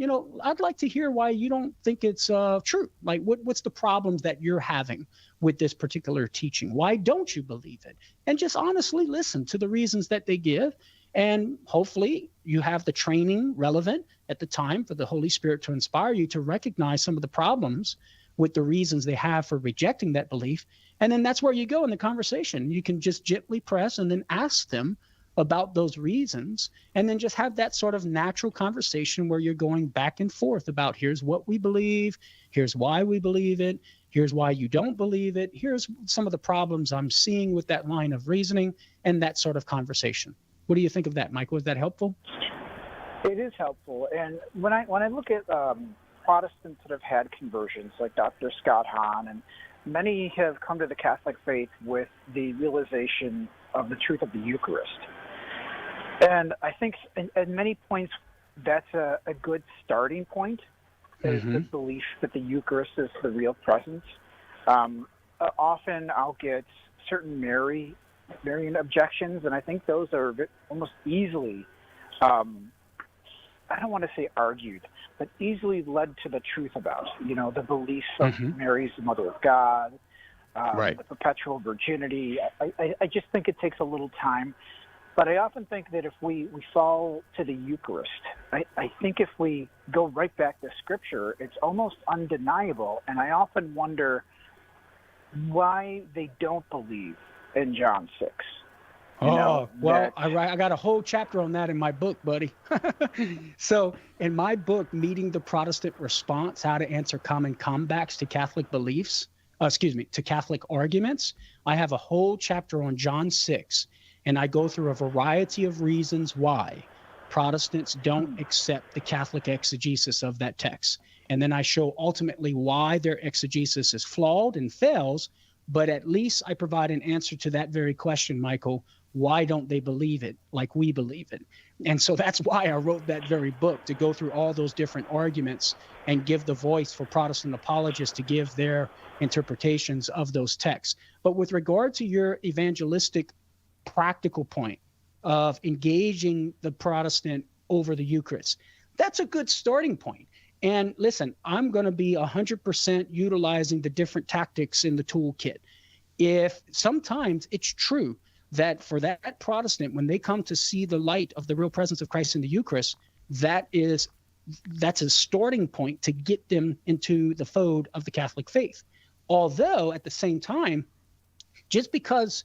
I'd like to hear why you don't think it's true. Like, what's the problems that you're having with this particular teaching? Why don't you believe it? And just honestly listen to the reasons that they give. And hopefully you have the training relevant at the time for the Holy Spirit to inspire you to recognize some of the problems with the reasons they have for rejecting that belief. And then that's where you go in the conversation. You can just gently press and then ask them about those reasons, and then just have that sort of natural conversation where you're going back and forth about, here's what we believe, here's why we believe it, here's why you don't believe it, here's some of the problems I'm seeing with that line of reasoning, and that sort of conversation. What do you think of that, Michael? Is that helpful? It is helpful. And when I look at Protestants that have had conversions, like Dr. Scott Hahn, and many have come to the Catholic faith with the realization of the truth of the Eucharist. And I think at many points that's a good starting point, is the belief that the Eucharist is the real presence. Often I'll get certain Mary Presbyterian objections, and I think those are almost easily, I don't want to say argued, but easily led to the truth about, the beliefs of Mary's the Mother of God, the perpetual virginity. I just think it takes a little time. But I often think that if we fall to the Eucharist, I think if we go right back to Scripture, it's almost undeniable. And I often wonder why they don't believe in John 6. I got a whole chapter on that in my book, buddy. So in my book, Meeting the Protestant Response, How to Answer Common Comebacks to Catholic Beliefs, to Catholic Arguments, I have a whole chapter on John 6, and I go through a variety of reasons why Protestants don't accept the Catholic exegesis of that text. And then I show ultimately why their exegesis is flawed and fails, but at least I provide an answer to that very question, Michael. Why don't they believe it like we believe it? And so that's why I wrote that very book, to go through all those different arguments and give the voice for Protestant apologists to give their interpretations of those texts. But with regard to your evangelistic practical point of engaging the Protestant over the Eucharist, that's a good starting point. And listen, I'm going to be 100% utilizing the different tactics in the toolkit. If sometimes it's true that for that Protestant, when they come to see the light of the real presence of Christ in the Eucharist, that's a starting point to get them into the fold of the Catholic faith. Although at the same time, just because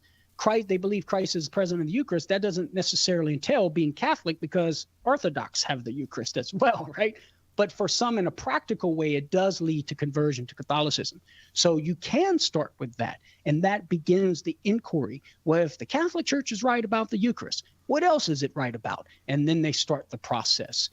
they believe Christ is present in the Eucharist, that doesn't necessarily entail being Catholic, because Orthodox have the Eucharist as well, right? But for some, in a practical way, it does lead to conversion to Catholicism. So you can start with that, and that begins the inquiry. Well, if the Catholic Church is right about the Eucharist, what else is it right about? And then they start the process.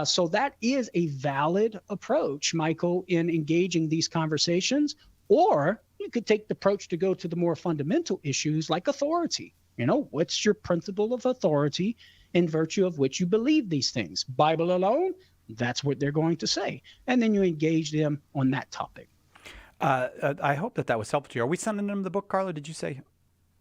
So that is a valid approach, Michael, in engaging these conversations. Or you could take the approach to go to the more fundamental issues like authority. What's your principle of authority in virtue of which you believe these things? Bible alone? That's what they're going to say. And then you engage them on that topic. I hope that was helpful to you. Are we sending them the book, Carla, did you say?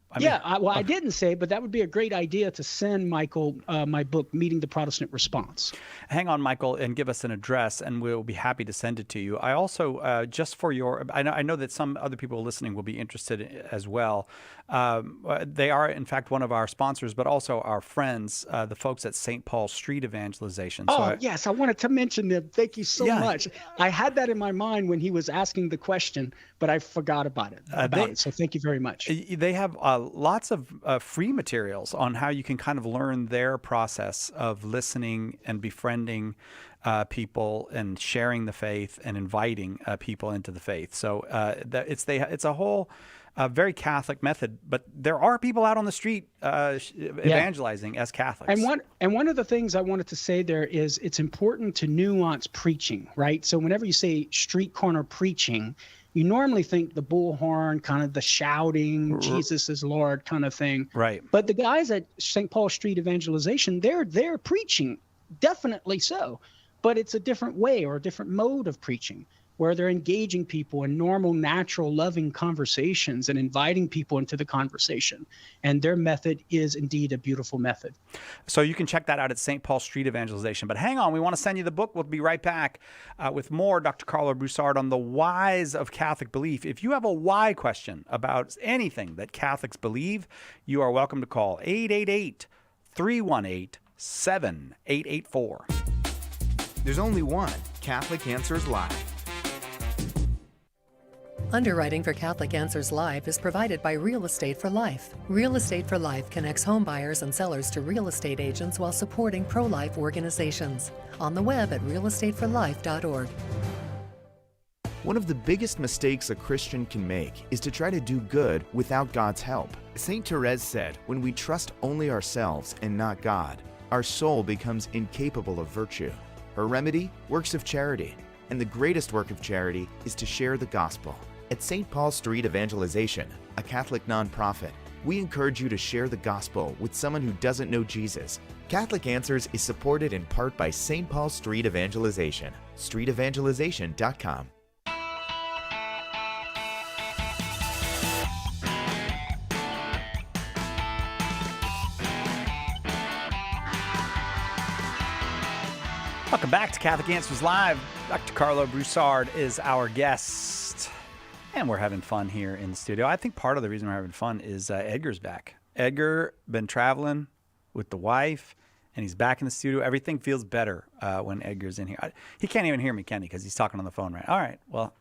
I didn't say, but that would be a great idea to send Michael my book, Meeting the Protestant Response. Hang on, Michael, and give us an address, and we'll be happy to send it to you. I also, just for I know that some other people listening will be interested as well. They are, in fact, one of our sponsors, but also our friends, the folks at St. Paul Street Evangelization. Yes, I wanted to mention them. Thank you so much. I had that in my mind when he was asking the question, but I forgot about it. So thank you very much. They have lots of free materials on how you can kind of learn their process of listening and befriending people and sharing the faith and inviting people into the faith. So it's a whole very Catholic method, but there are people out on the street evangelizing as Catholics. And one of the things I wanted to say there is it's important to nuance preaching, right? So whenever you say street corner preaching, you normally think the bullhorn, kind of the shouting, Jesus is Lord kind of thing. Right. But the guys at St. Paul Street Evangelization, they're preaching, definitely so. But it's a different way or a different mode of preaching, where they're engaging people in normal, natural, loving conversations and inviting people into the conversation. And their method is indeed a beautiful method. So you can check that out at St. Paul Street Evangelization. But hang on, we want to send you the book. We'll be right back with more Dr. Carla Broussard on the whys of Catholic belief. If you have a why question about anything that Catholics believe, you are welcome to call 888-318-7884. There's only one Catholic Answers Live. Underwriting for Catholic Answers Live is provided by Real Estate for Life. Real Estate for Life connects home buyers and sellers to real estate agents while supporting pro-life organizations. On the web at realestateforlife.org. One of the biggest mistakes a Christian can make is to try to do good without God's help. St. Therese said, when we trust only ourselves and not God, our soul becomes incapable of virtue. Her remedy? Works of charity. And the greatest work of charity is to share the gospel. At St. Paul Street Evangelization, a Catholic nonprofit, we encourage you to share the gospel with someone who doesn't know Jesus. Catholic Answers is supported in part by St. Paul Street Evangelization, streetevangelization.com. Welcome back to Catholic Answers Live. Dr. Carlo Broussard is our guest, and we're having fun here in the studio. I think part of the reason we're having fun is Edgar's back. Edgar been traveling with the wife, and he's back in the studio. Everything feels better when Edgar's in here. He can't even hear me, can he? Because he's talking on the phone, right? All right, well,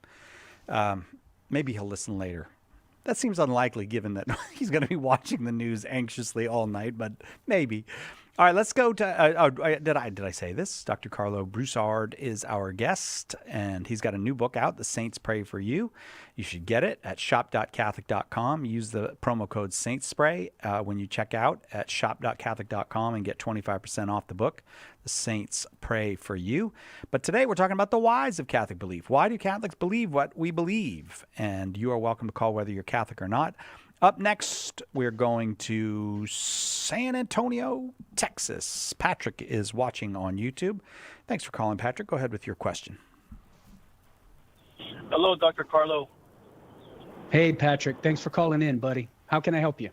maybe he'll listen later. That seems unlikely given that he's going to be watching the news anxiously all night, but maybe. All right, let's go to, did I say this? Dr. Carlo Broussard is our guest, and he's got a new book out, The Saints Pray for You. You should get it at shop.catholic.com. Use the promo code SaintsSpray when you check out at shop.catholic.com and get 25% off the book, The Saints Pray for You. But today we're talking about the whys of Catholic belief. Why do Catholics believe what we believe? And you are welcome to call whether you're Catholic or not. Up next, we're going to San Antonio, Texas. Patrick is watching on YouTube. Thanks for calling, Patrick. Go ahead with your question. Hello, Dr. Carlo. Hey, Patrick. Thanks for calling in, buddy. How can I help you?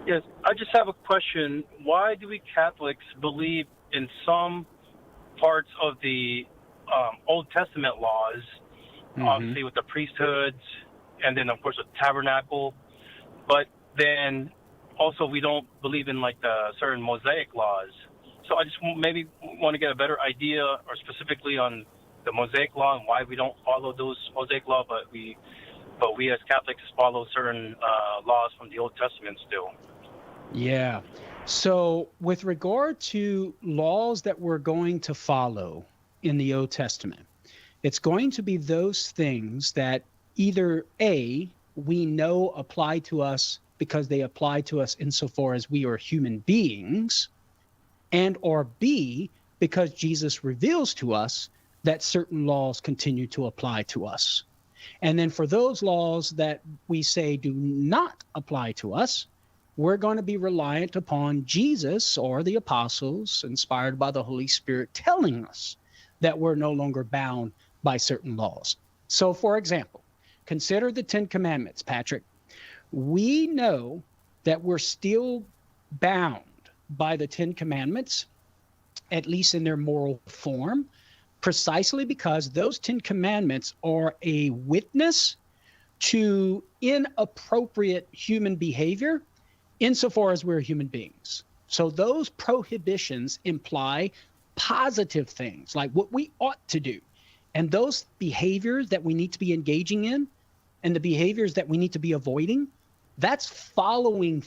Yes, I just have a question. Why do we Catholics believe in some parts of the Old Testament laws, obviously with the priesthoods, and then, of course, the tabernacle, but then also we don't believe in, like, the certain Mosaic laws. So I just maybe want to get a better idea, or specifically on the Mosaic law and why we don't follow those Mosaic law, but we as Catholics follow certain laws from the Old Testament still. Yeah. So with regard to laws that we're going to follow in the Old Testament, it's going to be those things that either A, we know apply to us because they apply to us insofar as we are human beings, and or B, because Jesus reveals to us that certain laws continue to apply to us. And then for those laws that we say do not apply to us, we're going to be reliant upon Jesus or the apostles, inspired by the Holy Spirit, telling us that we're no longer bound by certain laws. So, for example, consider the Ten Commandments, Patrick. We know that we're still bound by the Ten Commandments, at least in their moral form, precisely because those Ten Commandments are a witness to inappropriate human behavior insofar as we're human beings. So those prohibitions imply positive things like what we ought to do. And those behaviors that we need to be engaging in and the behaviors that we need to be avoiding, that's flowing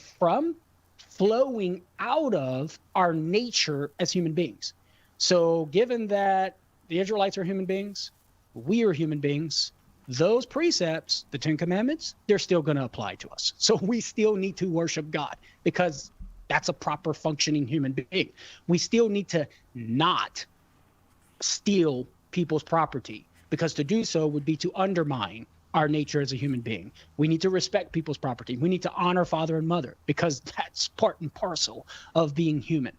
out of our nature as human beings. So given that the Israelites are human beings, we are human beings, those precepts, the Ten Commandments, they're still going to apply to us. So we still need to worship God because that's a proper functioning human being. We still need to not steal people's property, because to do so would be to undermine our nature as a human being. We need to respect people's property. We need to honor father and mother, because that's part and parcel of being human.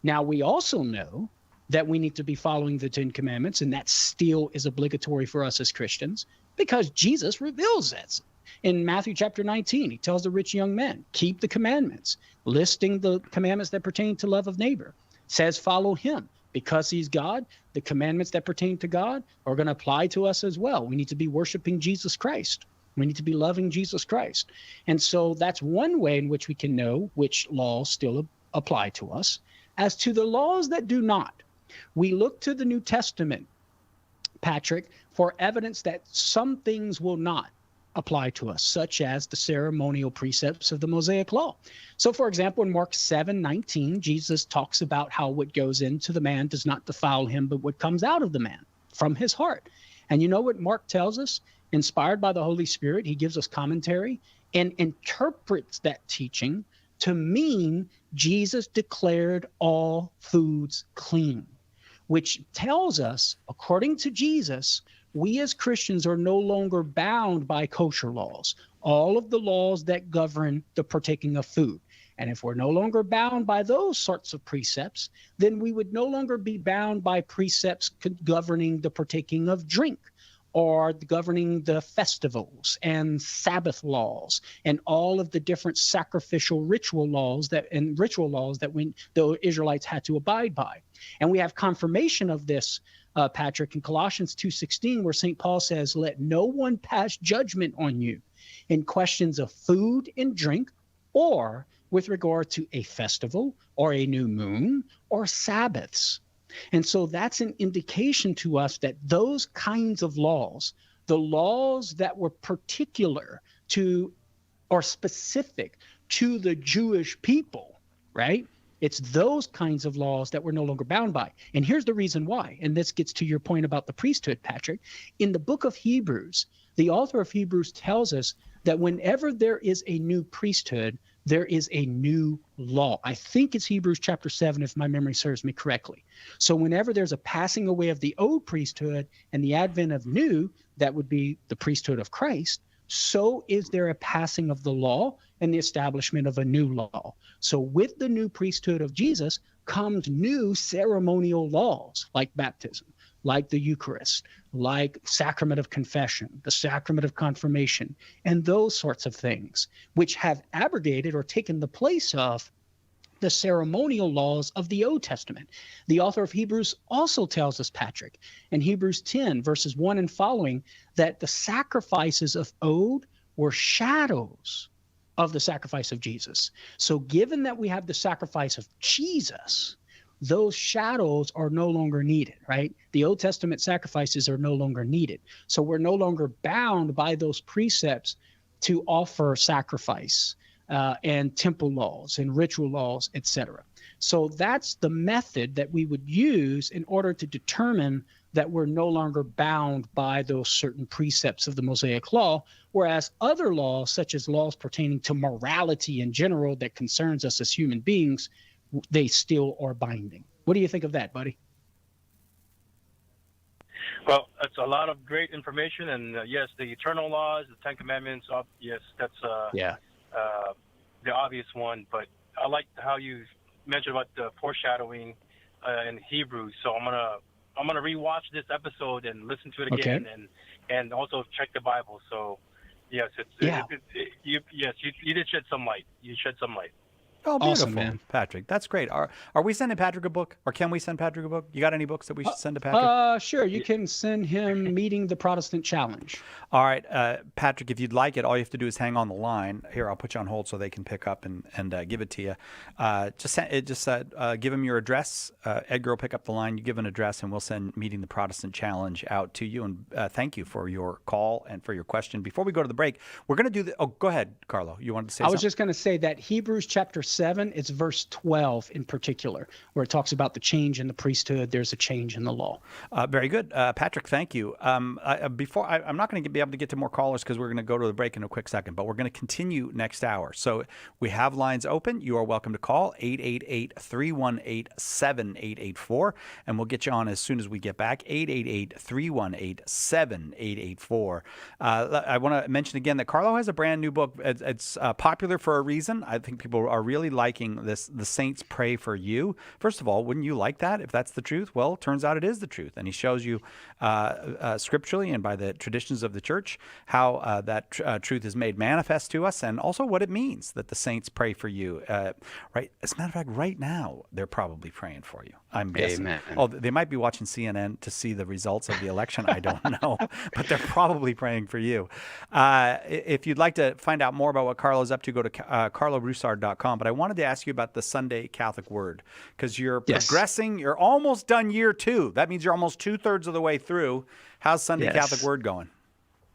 Now, we also know that we need to be following the Ten Commandments, and that still is obligatory for us as Christians, because Jesus reveals that. In Matthew chapter 19, he tells the rich young man, keep the commandments, listing the commandments that pertain to love of neighbor, says follow him. Because he's God, the commandments that pertain to God are going to apply to us as well. We need to be worshiping Jesus Christ. We need to be loving Jesus Christ. And so that's one way in which we can know which laws still apply to us. As to the laws that do not, we look to the New Testament, Patrick, for evidence that some things will not apply to us, such as the ceremonial precepts of the Mosaic Law. So, for example, in Mark 7:19, Jesus talks about how what goes into the man does not defile him, but what comes out of the man from his heart. And you know what Mark tells us? Inspired by the Holy Spirit, he gives us commentary and interprets that teaching to mean Jesus declared all foods clean, which tells us, according to Jesus, we as Christians are no longer bound by kosher laws, all of the laws that govern the partaking of food. And if we're no longer bound by those sorts of precepts, then we would no longer be bound by precepts governing the partaking of drink, or governing the festivals and Sabbath laws and all of the different sacrificial ritual laws that the Israelites had to abide by. And we have confirmation of this, Patrick, in Colossians 2:16, where St. Paul says, "Let no one pass judgment on you in questions of food and drink, or with regard to a festival or a new moon or Sabbaths." And so that's an indication to us that those kinds of laws, the laws that were particular to or specific to the Jewish people, right? It's those kinds of laws that we're no longer bound by. And here's the reason why. And this gets to your point about the priesthood, Patrick. In the book of Hebrews, the author of Hebrews tells us that whenever there is a new priesthood, there is a new law. I think it's Hebrews chapter 7, if my memory serves me correctly. So whenever there's a passing away of the old priesthood and the advent of new, that would be the priesthood of Christ, so is there a passing of the law and the establishment of a new law. So with the new priesthood of Jesus comes new ceremonial laws like baptism, like the Eucharist, like sacrament of confession, the sacrament of confirmation, and those sorts of things, which have abrogated or taken the place of the ceremonial laws of the Old Testament. The author of Hebrews also tells us, Patrick, in Hebrews 10, verses 1 and following, that the sacrifices of old were shadows of the sacrifice of Jesus. So given that we have the sacrifice of Jesus, those shadows are no longer needed, right? The Old Testament sacrifices are no longer needed. So we're no longer bound by those precepts to offer sacrifice and temple laws and ritual laws, etc. So that's the method that we would use in order to determine that we're no longer bound by those certain precepts of the Mosaic Law, whereas other laws, such as laws pertaining to morality in general that concerns us as human beings, they still are binding. What do you think of that, buddy? Well, that's a lot of great information, and yes, the eternal laws, the Ten Commandments. Yes, that's the obvious one. But I like how you mentioned about the foreshadowing in Hebrews. So I'm gonna rewatch this episode and listen to it again, and also check the Bible. So yes, you did shed some light. You shed some light. Oh, beautiful, awesome, man. Patrick. That's great. Are we sending Patrick a book, or can we send Patrick a book? You got any books that we should send to Patrick? Sure. You can send him Meeting the Protestant Challenge. All right, Patrick, if you'd like it, all you have to do is hang on the line. Here, I'll put you on hold so they can pick up and give it to you. Just give him your address. Edgar will pick up the line. You give an address, and we'll send Meeting the Protestant Challenge out to you. And thank you for your call and for your question. Before we go to the break, we're going to do the. Oh, go ahead, Carlo. You wanted to say something? I was just going to say that Hebrews chapter 7, it's verse 12 in particular, where it talks about the change in the priesthood. There's a change in the law. Very good. Patrick, thank you. I'm not going to be able to get to more callers because we're going to go to the break in a quick second, but we're going to continue next hour. So we have lines open. You are welcome to call 888-318-7884, and we'll get you on as soon as we get back, 888-318-7884. I want to mention again that Carlo has a brand new book. It's popular for a reason. I think people are really liking this. The Saints Pray for You. First of all, wouldn't you like that if that's the truth? Well, it turns out it is the truth. And he shows you scripturally and by the traditions of the church how that truth is made manifest to us, and also what it means that the saints pray for you. Right? As a matter of fact, right now, they're probably praying for you. I'm guessing. Amen. Oh, they might be watching CNN to see the results of the election. I don't know, but they're probably praying for you. If you'd like to find out more about what Carlo's up to, go to carloroussard.com. But I wanted to ask you about the Sunday Catholic Word, because you're progressing. You're almost done year 2. That means you're almost 2/3 of the way through. How's Sunday Catholic Word going?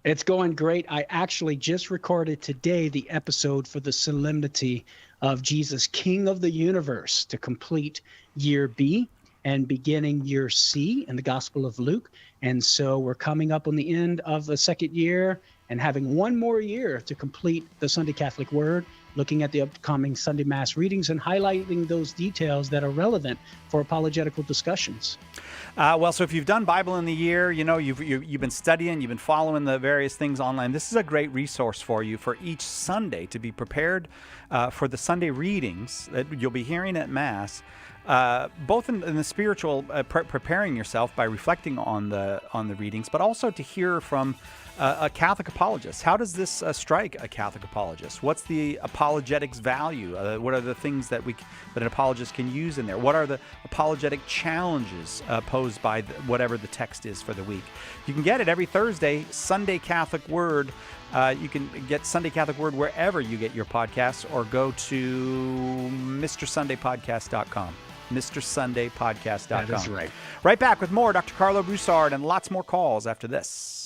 It's going great. I actually just recorded today the episode for the Solemnity of Jesus, King of the Universe, to complete year B and beginning year C in the Gospel of Luke. And so we're coming up on the end of the second year and having one more year to complete the Sunday Catholic Word, looking at the upcoming Sunday Mass readings and highlighting those details that are relevant for apologetical discussions. So if you've done Bible in the Year, you've been studying, you've been following the various things online, this is a great resource for you for each Sunday to be prepared for the Sunday readings that you'll be hearing at Mass, both in the spiritual, preparing yourself by reflecting on the readings, but also to hear from a Catholic apologist apologists. How does this strike a Catholic apologist? What's the apologetics value? What are the things that an apologist can use in there? What are the apologetic challenges posed by whatever the text is for the week? You can get it every Thursday, Sunday Catholic Word. You can get Sunday Catholic Word wherever you get your podcasts, or go to MrSundayPodcast.com. MrSundayPodcast.com. That is right. Right back with more Dr. Carlo Broussard and lots more calls after this.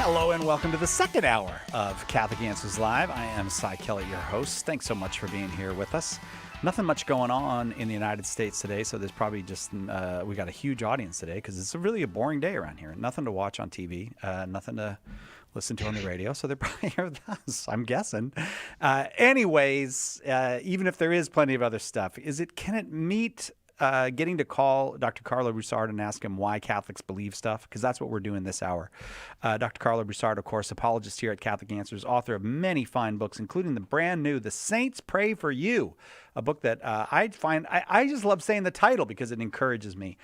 Hello and welcome to the second hour of Catholic Answers Live. I am Cy Kelly, your host. Thanks so much for being here with us. Nothing much going on in the United States today, so there's probably just, we got a huge audience today because it's really a boring day around here. Nothing to watch on TV, nothing to listen to on the radio, so they're probably here with us, I'm guessing. Anyways, even if there is plenty of other stuff, can it meet getting to call Dr. Carlo Broussard and ask him why Catholics believe stuff? Because that's what we're doing this hour. Dr. Carlo Broussard, of course, apologist here at Catholic Answers, author of many fine books, including the brand new The Saints Pray for You, a book that I just love saying the title because it encourages me.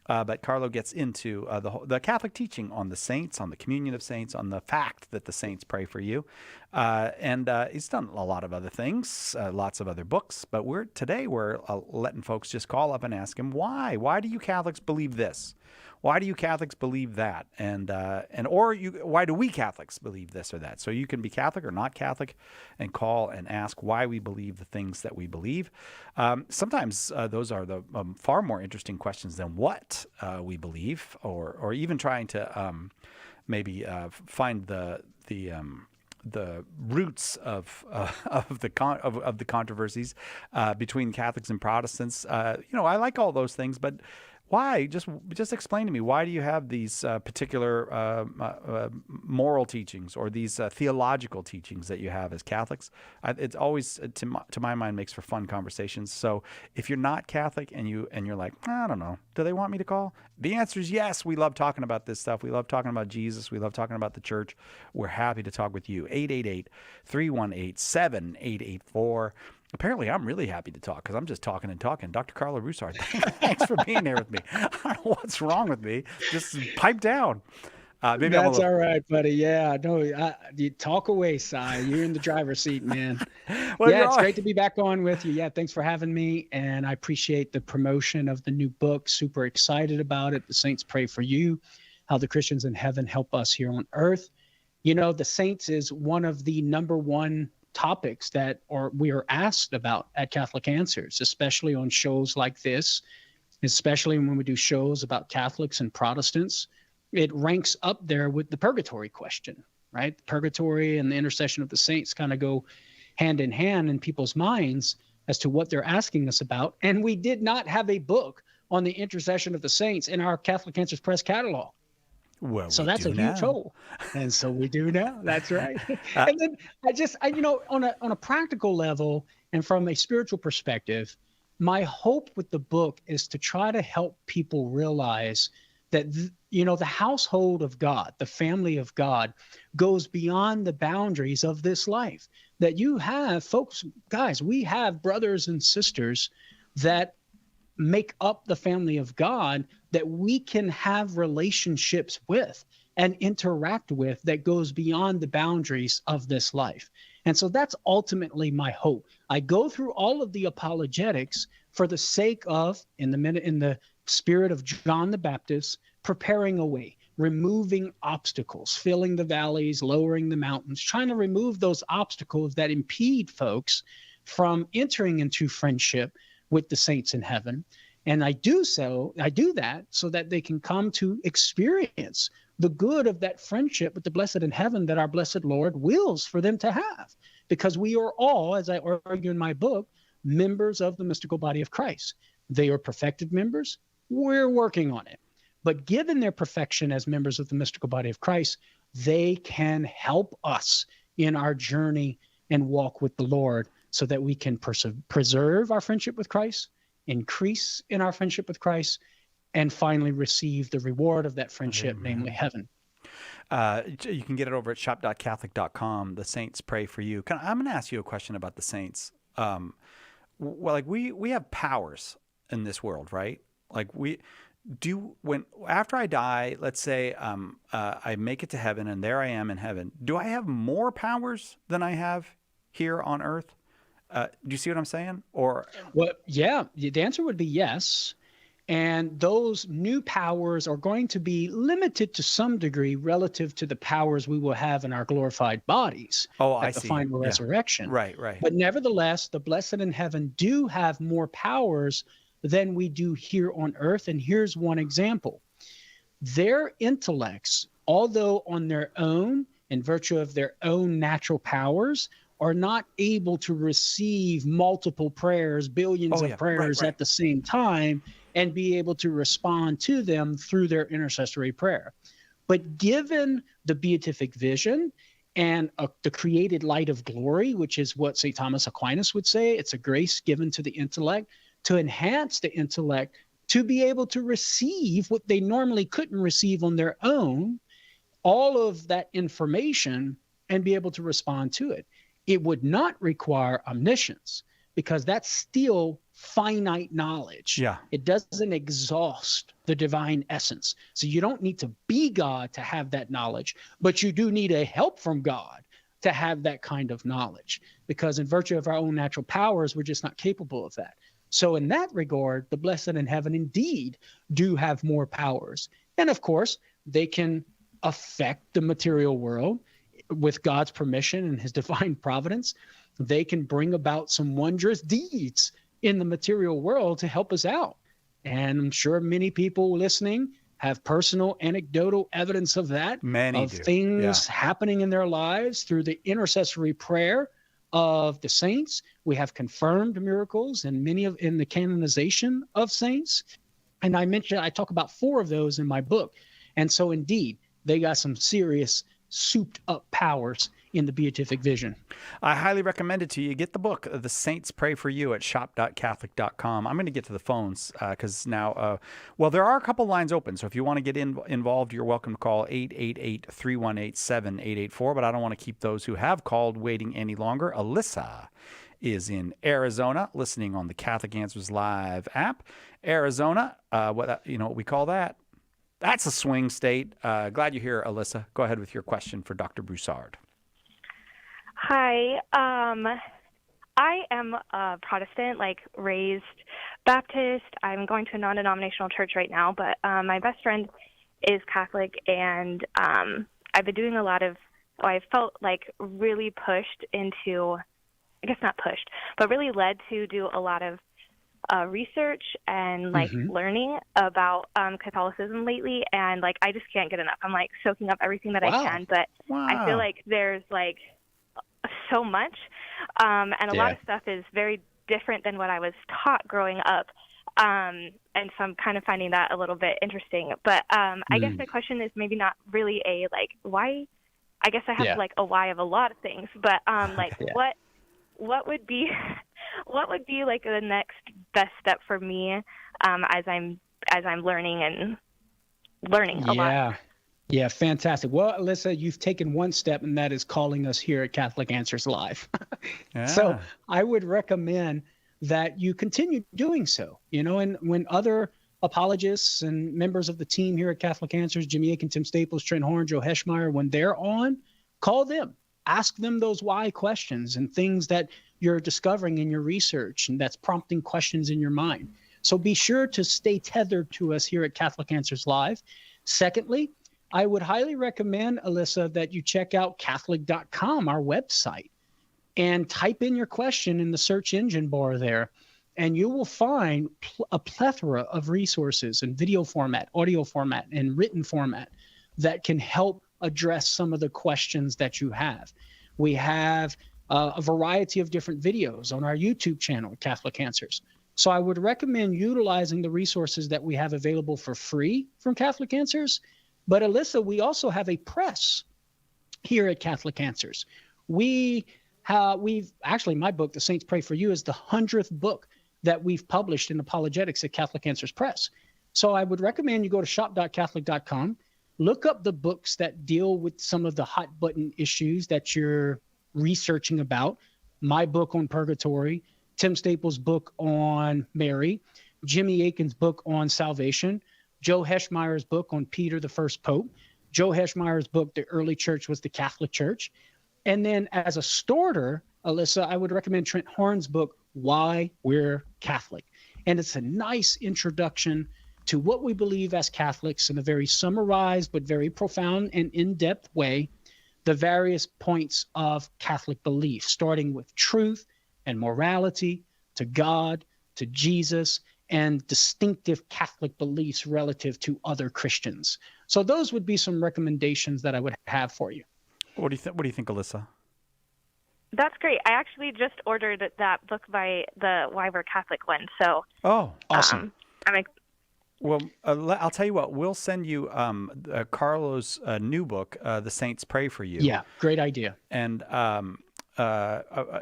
But Carlo gets into the Catholic teaching on the saints, on the communion of saints, on the fact that the saints pray for you. And he's done a lot of other things, lots of other books. But today we're letting folks just call up and ask him, why? Why do you Catholics believe this? Why do you Catholics believe that? Why do we Catholics believe this or that? So you can be Catholic or not Catholic and call and ask why we believe the things that we believe. Sometimes those are the far more interesting questions than what we believe, or even trying to maybe find the roots of the controversies between Catholics and Protestants. I like all those things, but why? Just explain to me, why do you have these particular moral teachings or these theological teachings that you have as Catholics? It's always, to my mind, makes for fun conversations. So if you're not Catholic and you're like, I don't know, do they want me to call? The answer is yes. We love talking about this stuff. We love talking about Jesus. We love talking about the church. We're happy to talk with you. 888-318-7884. Apparently, I'm really happy to talk because I'm just talking and talking. Dr. Carlo Broussard, thanks for being here with me. I don't know what's wrong with me. Just pipe down. Maybe That's all right, buddy. Yeah, no, you talk away, Cy. You're in the driver's seat, man. Well, yeah, it's great to be back on with you. Yeah, thanks for having me. And I appreciate the promotion of the new book. Super excited about it. The Saints Pray for You, How the Christians in Heaven Help Us Here on Earth. The Saints is one of the number one topics that we are asked about at Catholic Answers, especially on shows like this, especially when we do shows about Catholics and Protestants. It ranks up there with the purgatory question, right? Purgatory and the intercession of the saints kind of go hand in hand in people's minds as to what they're asking us about. And we did not have a book on the intercession of the saints in our Catholic Answers Press catalog. Well, so that's a huge hole. And so we do now. That's right. And then on a practical level and from a spiritual perspective, my hope with the book is to try to help people realize that, the household of God, the family of God, goes beyond the boundaries of this life. That you have folks, guys, we have brothers and sisters that make up the family of God that we can have relationships with and interact with that goes beyond the boundaries of this life. And so that's ultimately my hope. I go through all of the apologetics for the sake of, in the spirit of John the Baptist, preparing a way, removing obstacles, filling the valleys, lowering the mountains, trying to remove those obstacles that impede folks from entering into friendship with the saints in heaven. And I do that so that they can come to experience the good of that friendship with the blessed in heaven that our blessed Lord wills for them to have. Because we are all, as I argue in my book, members of the mystical body of Christ. They are perfected members. We're working on it. But given their perfection as members of the mystical body of Christ, they can help us in our journey and walk with the Lord so that we can preserve our friendship with Christ, increase in our friendship with Christ, and finally receive the reward of that friendship, namely heaven. You can get it over at shop.catholic.com. The Saints Pray for You. I'm going to ask you a question about the saints. We have powers in this world, right? After I die, let's say I make it to heaven and there I am in heaven. Do I have more powers than I have here on earth? Do you see what I'm saying? Well, yeah, the answer would be yes. And those new powers are going to be limited to some degree relative to the powers we will have in our glorified bodies at the final resurrection. Right. But nevertheless, the blessed in heaven do have more powers than we do here on earth. And here's one example. Their intellects although on their own, in virtue of their own natural powers, are not able to receive multiple prayers, billions of prayers at the same time, and be able to respond to them through their intercessory prayer. But given the beatific vision and the created light of glory, which is what St. Thomas Aquinas would say, it's a grace given to the intellect to enhance the intellect to be able to receive what they normally couldn't receive on their own, all of that information, and be able to respond to it. It would not require omniscience, because that's still finite knowledge. Yeah. It doesn't exhaust the divine essence. So you don't need to be God to have that knowledge, but you do need a help from God to have that kind of knowledge, because in virtue of our own natural powers, we're just not capable of that. So in that regard, the blessed in heaven indeed do have more powers. And of course, they can affect the material world with God's permission and his divine providence. They can bring about some wondrous deeds in the material world to help us out. And I'm sure many people listening have personal anecdotal evidence of that, Many do. Things happening in their lives through the intercessory prayer of the saints. We have confirmed miracles and many of in the canonization of saints. And I talk about 4 of those in my book. And so indeed, they got some serious souped up powers in the beatific vision. I highly recommend it to you. Get the book, The Saints Pray for You, at shop.catholic.com. I'm going to get to the phones because now, there are a couple lines open. So if you want to get involved, you're welcome to call 888-318-7884. But I don't want to keep those who have called waiting any longer. Alyssa is in Arizona, listening on the Catholic Answers Live app. Arizona, what we call that? That's a swing state. Glad you're here, Alyssa. Go ahead with your question for Dr. Broussard. Hi. I am a Protestant, raised Baptist. I'm going to a non-denominational church right now, but my best friend is Catholic, and I've been doing I felt really pushed into, I guess not pushed, but really led to do a lot of research and learning about Catholicism lately, and I just can't get enough. I'm soaking up everything that I can, but I feel like there's so much, and a lot of stuff is very different than what I was taught growing up, and so I'm kind of finding that a little bit interesting. But I guess my question is maybe not really a why. I guess I have a why of a lot of things, but what would be the next best step for me as I'm learning a lot? Yeah, fantastic. Well, Alyssa, you've taken one step, and that is calling us here at Catholic Answers Live. So I would recommend that you continue doing so. And when other apologists and members of the team here at Catholic Answers, Jimmy Akin, Tim Staples, Trent Horn, Joe Heschmeyer, when they're on, call them. Ask them those why questions and things that you're discovering in your research and that's prompting questions in your mind. So be sure to stay tethered to us here at Catholic Answers Live. Secondly, I would highly recommend, Alyssa, that you check out Catholic.com, our website, and type in your question in the search engine bar there, and you will find a plethora of resources in video format, audio format, and written format that can help address some of the questions that you have. We have a variety of different videos on our YouTube channel, Catholic Answers. So I would recommend utilizing the resources that we have available for free from Catholic Answers. But Alyssa, we also have a press here at Catholic Answers. We've actually, my book, The Saints Pray for You, is the 100th book that we've published in apologetics at Catholic Answers Press. So I would recommend you go to shop.catholic.com, look up the books that deal with some of the hot button issues that you're researching about. My book on purgatory, Tim Staples' book on Mary, Jimmy Akin's book on salvation, Joe Heschmeyer's book on Peter, the first pope, Joe Heschmeyer's book, The Early Church Was the Catholic Church. And then as a starter, Alyssa, I would recommend Trent Horn's book, Why We're Catholic. And it's a nice introduction to what we believe as Catholics in a very summarized but very profound and in-depth way, the various points of Catholic belief, starting with truth and morality, to God, to Jesus, and distinctive Catholic beliefs relative to other Christians. So those would be some recommendations that I would have for you. What do you think, Alyssa? That's great. I actually just ordered that book by the Why We're Catholic one. So awesome. Well, I'll tell you what. We'll send you Carlo's new book, "The Saints Pray for You." Yeah, great idea. And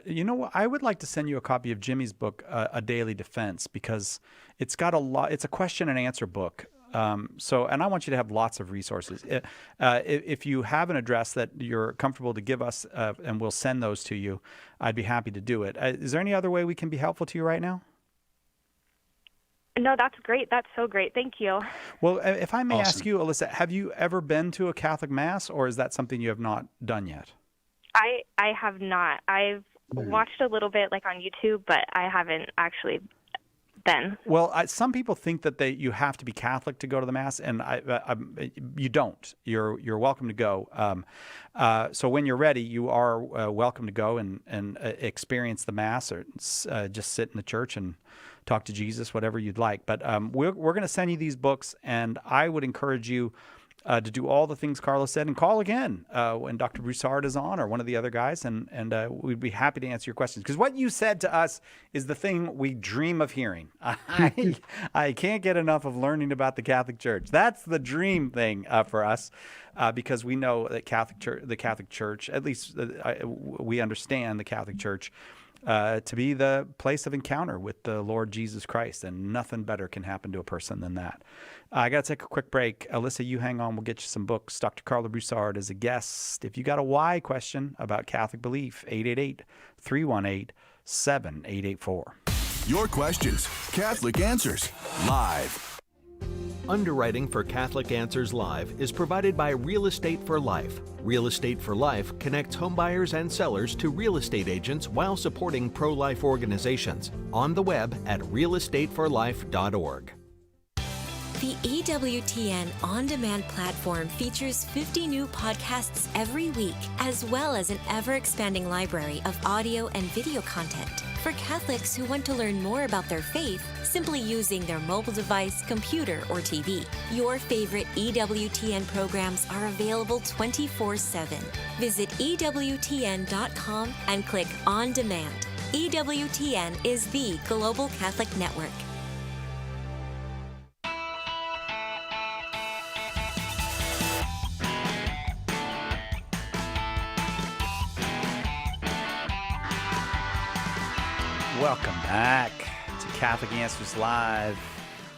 you know what? I would like to send you a copy of Jimmy's book, "A Daily Defense," because it's got a lot. It's a question and answer book. And I want you to have lots of resources. If you have an address that you're comfortable to give us, and we'll send those to you, I'd be happy to do it. Is there any other way we can be helpful to you right now? No, that's great. That's so great. Thank you. Well, if I may ask you, Alyssa, have you ever been to a Catholic Mass, or is that something you have not done yet? I have not. I've watched a little bit like on YouTube, but I haven't actually been. Well, some people think that you have to be Catholic to go to the Mass, and you don't. You're welcome to go. So when you're ready, you are welcome to go and experience the Mass, or just sit in the church and talk to Jesus, whatever you'd like. But we're going to send you these books, and I would encourage you to do all the things Carlos said, and call again when Dr. Broussard is on, or one of the other guys, and we'd be happy to answer your questions. Because what you said to us is the thing we dream of hearing. I can't get enough of learning about the Catholic Church. That's the dream thing for us, because we know that the Catholic Church, at least we understand the Catholic Church to be the place of encounter with the Lord Jesus Christ, and nothing better can happen to a person than that. I got to take a quick break. Alyssa, you hang on. We'll get you some books. Dr. Carlo Broussard is a guest. If you got a why question about Catholic belief, 888-318-7884. Your questions, Catholic Answers, live. Underwriting for Catholic Answers Live is provided by Real Estate for Life. Real Estate for Life connects homebuyers and sellers to real estate agents while supporting pro-life organizations. On the web at realestateforlife.org. The EWTN On Demand platform features 50 new podcasts every week, as well as an ever-expanding library of audio and video content. For Catholics who want to learn more about their faith, simply using their mobile device, computer, or TV. Your favorite EWTN programs are available 24/7. Visit EWTN.com and click On Demand. EWTN is the global Catholic network. Welcome back to Catholic Answers Live.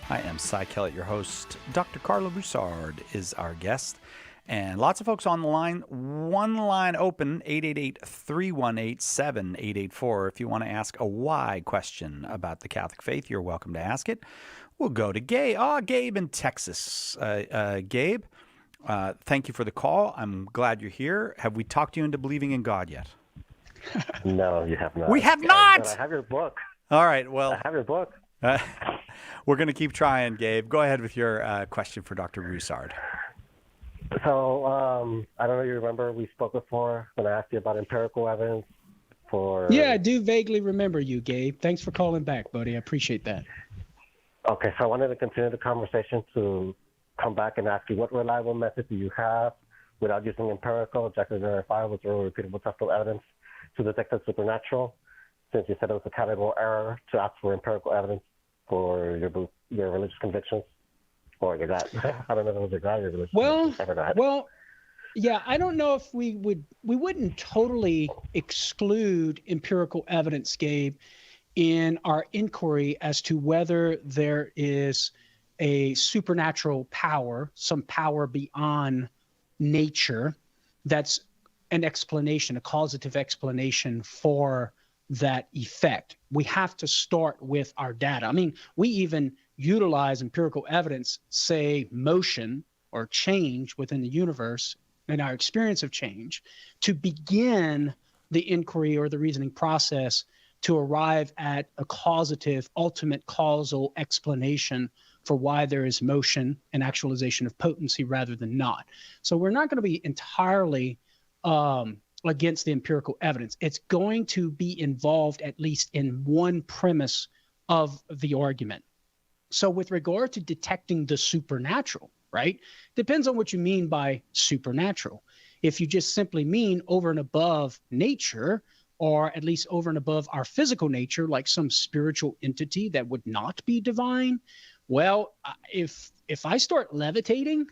I am Cy Kellett, your host. Dr. Carlo Broussard is our guest. And lots of folks on the line. One line open, 888-318-7884. If you want to ask a why question about the Catholic faith, you're welcome to ask it. We'll go to Gabe. Gabe in Texas. Gabe, thank you for the call. I'm glad you're here. Have we talked you into believing in God yet? No, you have not. We have not! But I have your book. All right, well. I have your book. We're going to keep trying, Gabe. Go ahead with your question for Dr. Broussard. So, I don't know if you remember, we spoke before when I asked you about empirical evidence for... Yeah, I do vaguely remember you, Gabe. Thanks for calling back, buddy. I appreciate that. Okay, so I wanted to continue the conversation to come back and ask you, what reliable method do you have without using empirical, objectively verifiable, or repeatable testable evidence to detect the supernatural, since you said it was a categorical error to ask for empirical evidence for your religious convictions, or your God? I don't know if it was your God or your religious convictions. Well, yeah, I don't know if we wouldn't totally exclude empirical evidence, Gabe, in our inquiry as to whether there is a supernatural power, some power beyond nature, that's an explanation, a causative explanation for that effect. We have to start with our data. I mean, we even utilize empirical evidence, say motion or change within the universe and our experience of change, to begin the inquiry or the reasoning process to arrive at a causative, ultimate causal explanation for why there is motion and actualization of potency rather than not. So we're not going to be entirely against the empirical evidence. It's going to be involved at least in one premise of the argument. So with regard to detecting the supernatural, right? Depends on what you mean by supernatural. If you just simply mean over and above nature, or at least over and above our physical nature, like some spiritual entity that would not be divine, well, if I start levitating,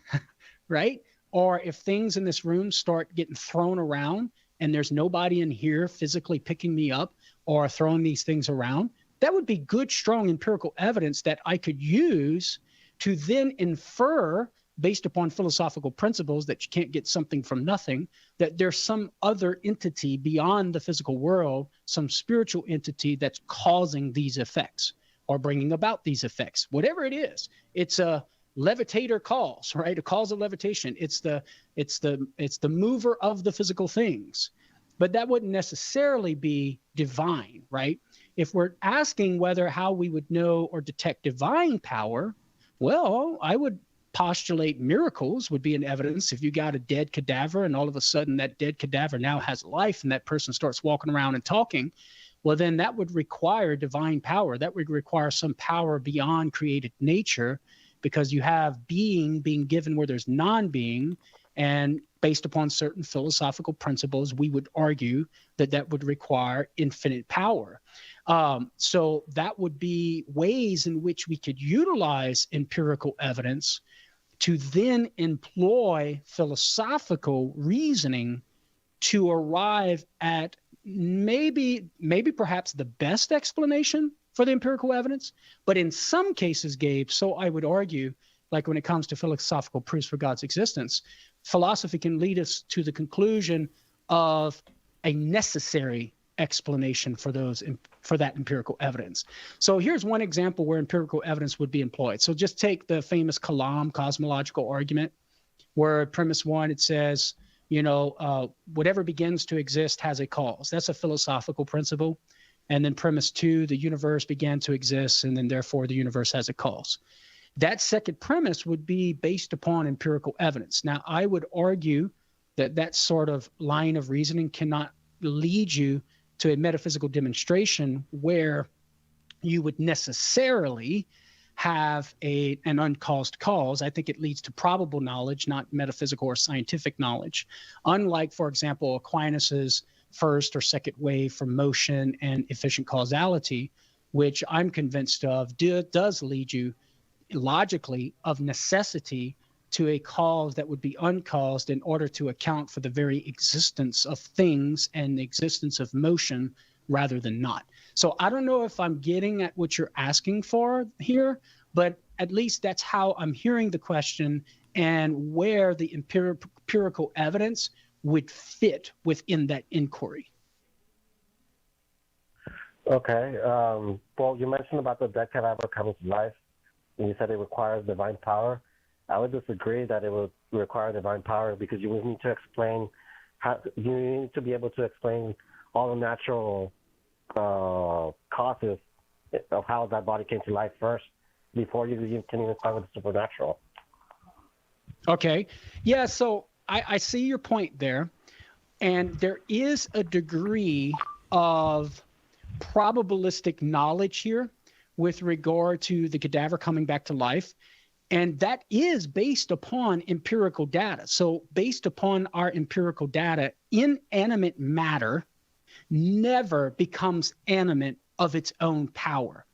right? Or if things in this room start getting thrown around and there's nobody in here physically picking me up or throwing these things around, that would be good, strong empirical evidence that I could use to then infer, based upon philosophical principles that you can't get something from nothing, that there's some other entity beyond the physical world, some spiritual entity that's causing these effects or bringing about these effects. Whatever it is, it's a levitator calls, right? A cause of levitation. It's the mover of the physical things. But that wouldn't necessarily be divine, right? If we're asking how we would know or detect divine power, well, I would postulate miracles would be an evidence. If you got a dead cadaver and all of a sudden that dead cadaver now has life and that person starts walking around and talking, well, then that would require divine power. That would require some power beyond created nature, because you have being given where there's non-being, and based upon certain philosophical principles, we would argue that would require infinite power. So that would be ways in which we could utilize empirical evidence to then employ philosophical reasoning to arrive at maybe perhaps the best explanation for the empirical evidence. But in some cases, Gabe, so I would argue, like when it comes to philosophical proofs for God's existence, philosophy can lead us to the conclusion of a necessary explanation for that empirical evidence. So here's one example where empirical evidence would be employed. So just take the famous Kalam cosmological argument, where premise one, it says, whatever begins to exist has a cause. That's a philosophical principle. And then premise two, the universe began to exist, and then therefore the universe has a cause. That second premise would be based upon empirical evidence. Now, I would argue that sort of line of reasoning cannot lead you to a metaphysical demonstration where you would necessarily have an uncaused cause. I think it leads to probable knowledge, not metaphysical or scientific knowledge. Unlike, for example, Aquinas's first or second wave for motion and efficient causality, which I'm convinced of does lead you logically of necessity to a cause that would be uncaused in order to account for the very existence of things and the existence of motion rather than not. So I don't know if I'm getting at what you're asking for here, but at least that's how I'm hearing the question and where the empirical evidence would fit within that inquiry. Okay. Well, you mentioned about the dead cadaver coming to life, and you said it requires divine power. I would disagree that it would require divine power, because you would need to explain you need to be able to explain all the natural causes of how that body came to life first before you can even start with the supernatural. Okay. Yeah, so I see your point there. And there is a degree of probabilistic knowledge here with regard to the cadaver coming back to life. And that is based upon empirical data. So based upon our empirical data, inanimate matter never becomes animate of its own power.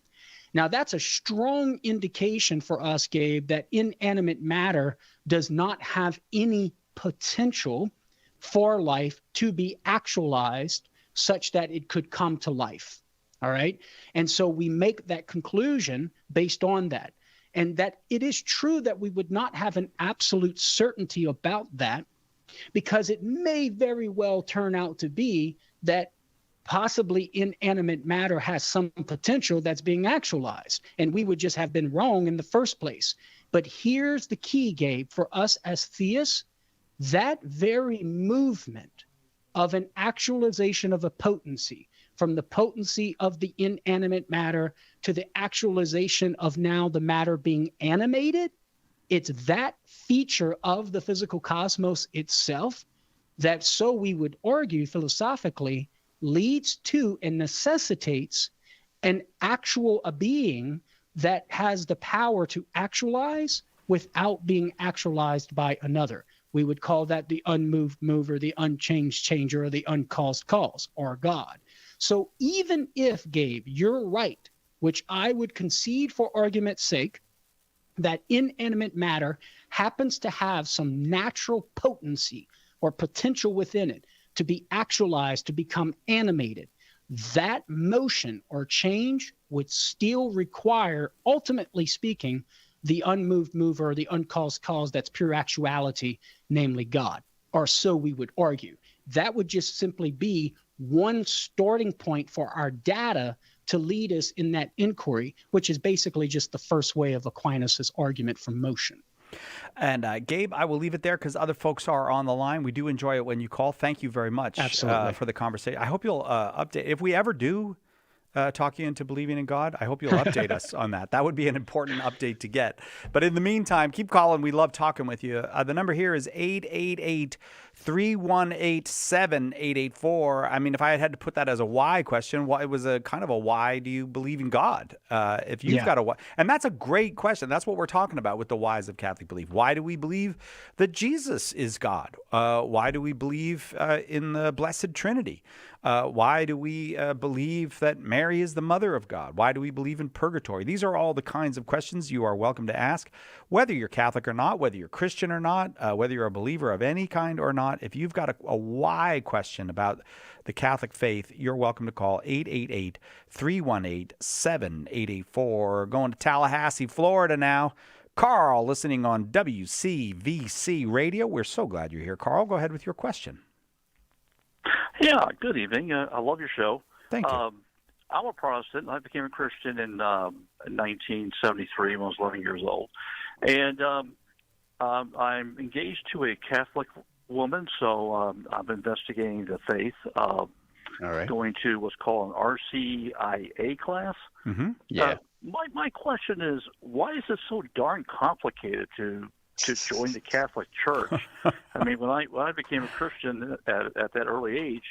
Now, that's a strong indication for us, Gabe, that inanimate matter does not have any potential for life to be actualized such that it could come to life. All right. And so we make that conclusion based on that. And that it is true that we would not have an absolute certainty about that, because it may very well turn out to be that possibly inanimate matter has some potential that's being actualized, and we would just have been wrong in the first place. But here's the key, Gabe, for us as theists: that very movement of an actualization of a potency, from the potency of the inanimate matter to the actualization of now the matter being animated, it's that feature of the physical cosmos itself that, so we would argue philosophically, leads to and necessitates a being that has the power to actualize without being actualized by another. We would call that the unmoved mover, the unchanged changer, or the uncaused cause, or God. So even if, Gabe, you're right, which I would concede for argument's sake, that inanimate matter happens to have some natural potency or potential within it to be actualized, to become animated, that motion or change would still require, ultimately speaking, the unmoved mover or the uncaused cause that's pure actuality, namely God, or so we would argue. That would just simply be one starting point for our data to lead us in that inquiry, which is basically just the first way of Aquinas' argument from motion. And Gabe, I will leave it there because other folks are on the line. We do enjoy it when you call. Thank you very much for the conversation. I hope you'll update. If we ever do talk you into believing in God, I hope you'll update us on that. That would be an important update to get. But in the meantime, keep calling. We love talking with you. The number here is 888-318-7884. I mean, if I had to put that as a why question, it was a kind of a why do you believe in God? If you've got a why. And that's a great question. That's what we're talking about with the whys of Catholic belief. Why do we believe that Jesus is God? Why do we believe in the Blessed Trinity? Why do we believe that Mary is the mother of God? Why do we believe in purgatory? These are all the kinds of questions you are welcome to ask, whether you're Catholic or not, whether you're Christian or not, whether you're a believer of any kind or not. If you've got a why question about the Catholic faith, you're welcome to call 888-318-7884. Going to Tallahassee, Florida now. Carl, listening on WCVC Radio. We're so glad you're here, Carl. Go ahead with your question. Yeah, good evening. I love your show. Thank you. I'm a Protestant. I became a Christian in 1973 when I was 11 years old. And I'm engaged to a Catholic woman, so I'm investigating the faith. All right. Going to what's called an RCIA class. Mm-hmm. Yeah. My question is, why is it so darn complicated to join the Catholic Church? I mean, when I became a Christian at that early age,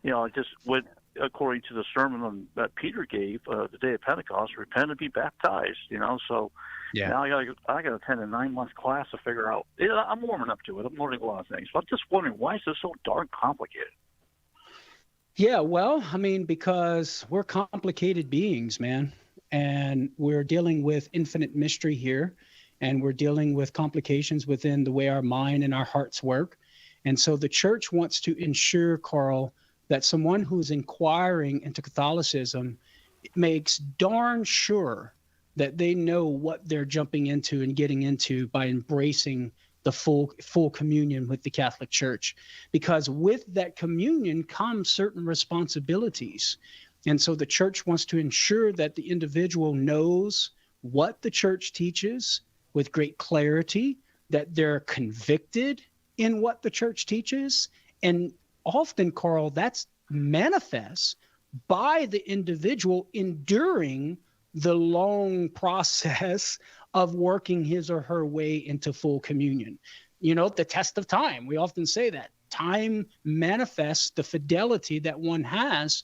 I just went according to the sermon that Peter gave the day of Pentecost, repent and be baptized. So now I got to attend a 9-month class to figure out. I'm warming up to it. I'm learning a lot of things, but I'm just wondering, why is this so darn complicated? Yeah, well, I mean, because we're complicated beings, man, and we're dealing with infinite mystery here. And we're dealing with complications within the way our mind and our hearts work. And so the church wants to ensure, Carl, that someone who's inquiring into Catholicism makes darn sure that they know what they're jumping into and getting into by embracing the full communion with the Catholic Church. Because with that communion comes certain responsibilities. And so the church wants to ensure that the individual knows what the church teaches with great clarity, that they're convicted in what the church teaches. And often, Carl, that's manifest by the individual enduring the long process of working his or her way into full communion. The test of time. We often say that. Time manifests the fidelity that one has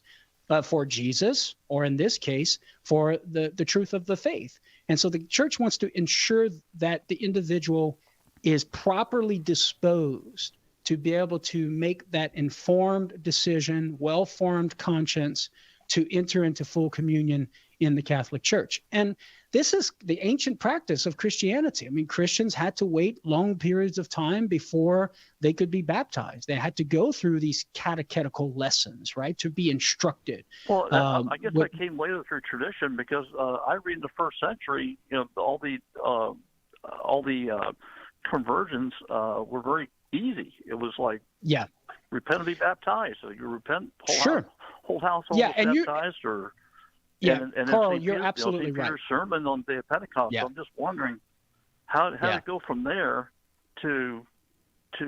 for Jesus, or in this case, for the truth of the faith. And so the church wants to ensure that the individual is properly disposed to be able to make that informed decision, well-formed conscience to enter into full communion in the Catholic Church. And this is the ancient practice of Christianity. I mean, Christians had to wait long periods of time before they could be baptized. They had to go through these catechetical lessons, right, to be instructed. Well, I guess that came later through tradition, because I read in the first century, all the conversions were very easy. It was like, repent and be baptized. So you repent, whole household baptized, or. Yeah, and Carl, St. you're Peter, absolutely St. Peter's right. sermon on the day of Pentecost. Yeah. So I'm just wondering how did it go from there to a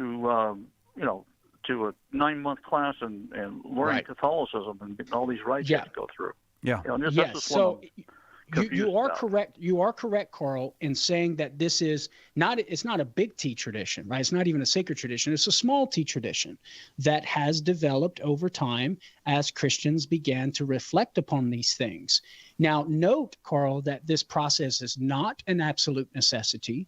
9-month class and learning Catholicism and all these rites you have to go through. Yeah. That's just one You are correct. You are correct, Carl, in saying that this is not. It's not a big T tradition, right? It's not even a sacred tradition. It's a small T tradition that has developed over time as Christians began to reflect upon these things. Now, note, Carl, that this process is not an absolute necessity.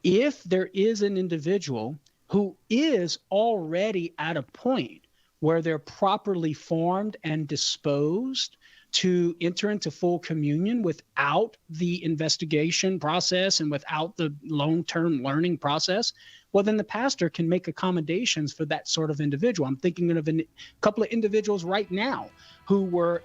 If there is an individual who is already at a point where they're properly formed and disposed to enter into full communion without the investigation process and without the long-term learning process, well, then the pastor can make accommodations for that sort of individual. I'm thinking of a couple of individuals right now who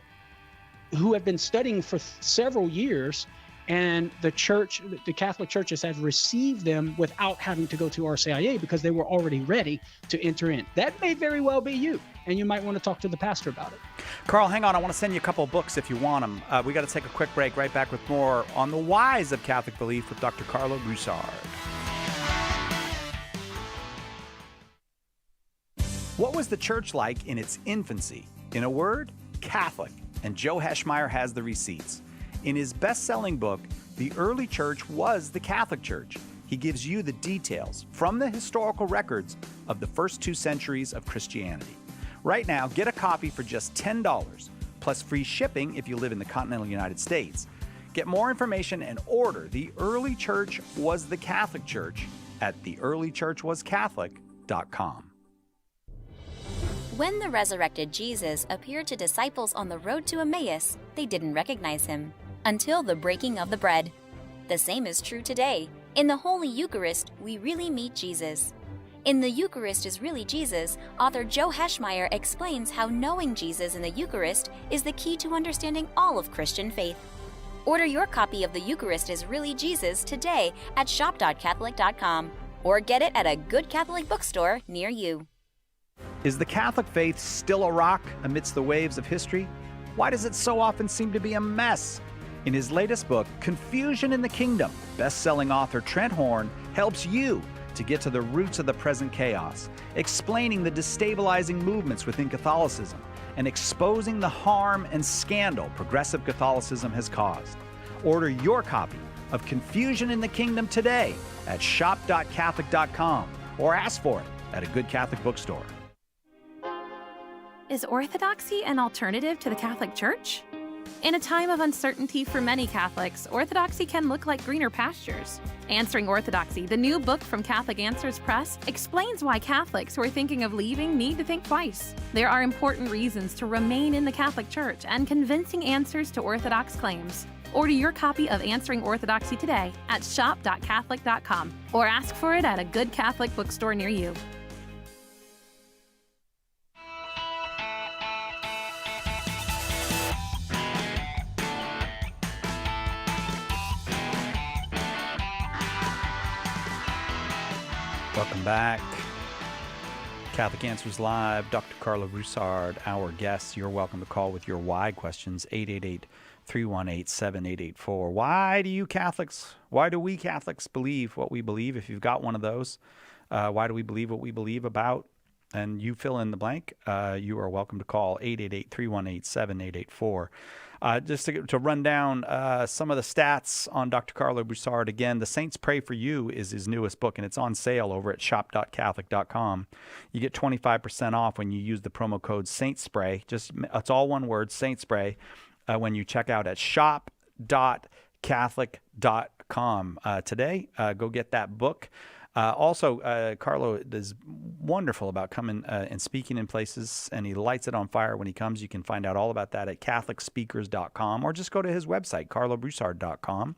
have been studying for several years, and the Catholic churches have received them without having to go to RCIA because they were already ready to enter in. That may very well be you, and you might want to talk to the pastor about it. Carl, hang on. I want to send you a couple of books if you want them. We got to take a quick break. Right back with more on the whys of Catholic belief with Dr. Carlo Broussard. What was the church like in its infancy? In a word, Catholic. And Joe Heschmeyer has the receipts. In his best-selling book, The Early Church Was the Catholic Church, he gives you the details from the historical records of the first 2 centuries of Christianity. Right now, get a copy for just $10, plus free shipping if you live in the continental United States. Get more information and order The Early Church Was the Catholic Church at theearlychurchwascatholic.com. When the resurrected Jesus appeared to disciples on the road to Emmaus, they didn't recognize him until the breaking of the bread. The same is true today. In the Holy Eucharist, we really meet Jesus. In The Eucharist is Really Jesus, author Joe Heschmeyer explains how knowing Jesus in the Eucharist is the key to understanding all of Christian faith. Order your copy of The Eucharist is Really Jesus today at shop.catholic.com or get it at a good Catholic bookstore near you. Is the Catholic faith still a rock amidst the waves of history? Why does it so often seem to be a mess? In his latest book, Confusion in the Kingdom, best-selling author Trent Horn helps you to get to the roots of the present chaos, explaining the destabilizing movements within Catholicism and exposing the harm and scandal progressive Catholicism has caused. Order your copy of Confusion in the Kingdom today at shop.catholic.com or ask for it at a good Catholic bookstore. Is orthodoxy an alternative to the Catholic Church? In a time of uncertainty for many Catholics, orthodoxy can look like greener pastures. Answering Orthodoxy, the new book from Catholic Answers Press, explains why Catholics who are thinking of leaving need to think twice. There are important reasons to remain in the Catholic Church and convincing answers to Orthodox claims. Order your copy of Answering Orthodoxy today at shop.catholic.com or ask for it at a good Catholic bookstore near you. Welcome back. Catholic Answers Live. Dr. Carlo Broussard, our guest. You're welcome to call with your why questions, 888-318-7884. Why do we Catholics believe what we believe? If you've got one of those, why do we believe what we believe about? And you fill in the blank. You are welcome to call 888-318-7884. Just to run down some of the stats on Dr. Carlo Broussard. Again, The Saints Pray for You is his newest book, and it's on sale over at shop.catholic.com. You get 25% off when you use the promo code SaintSpray. It's all one word, SaintSpray, when you check out at shop.catholic.com today. Go get that book. Also, Carlo is wonderful about coming and speaking in places, and he lights it on fire when he comes. You can find out all about that at catholicspeakers.com or just go to his website, carlobroussard.com,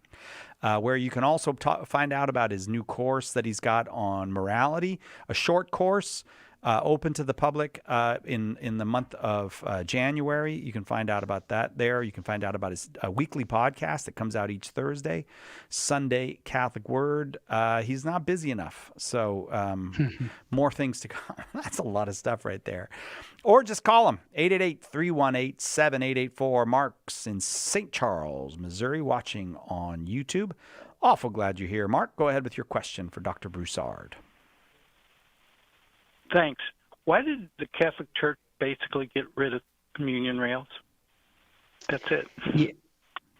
where you can also find out about his new course that he's got on morality, a short course open to the public in the month of January. You can find out about that there. You can find out about his weekly podcast that comes out each Thursday, Sunday Catholic Word. He's not busy enough, so more things to come. That's a lot of stuff right there. Or just call him, 888-318-7884. Mark's in St. Charles, Missouri, watching on YouTube. Awful glad you're here. Mark, go ahead with your question for Dr. Broussard. Thanks. Why did the Catholic Church basically get rid of communion rails? That's it.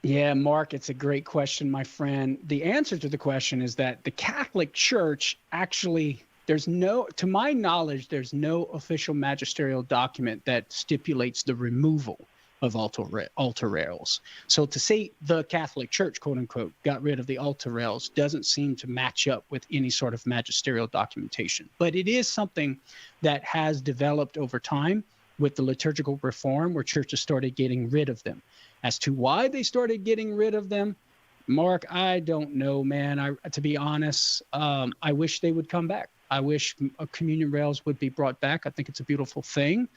Yeah, Mark, it's a great question, my friend. The answer to the question is that the Catholic Church actually, to my knowledge, there's no official magisterial document that stipulates the removal of altar rails. So to say the Catholic Church, quote unquote, got rid of the altar rails doesn't seem to match up with any sort of magisterial documentation. But it is something that has developed over time with the liturgical reform, where churches started getting rid of them. As to why they started getting rid of them, Mark, I don't know, man. To be honest, I wish they would come back. I wish communion rails would be brought back. I think it's a beautiful thing.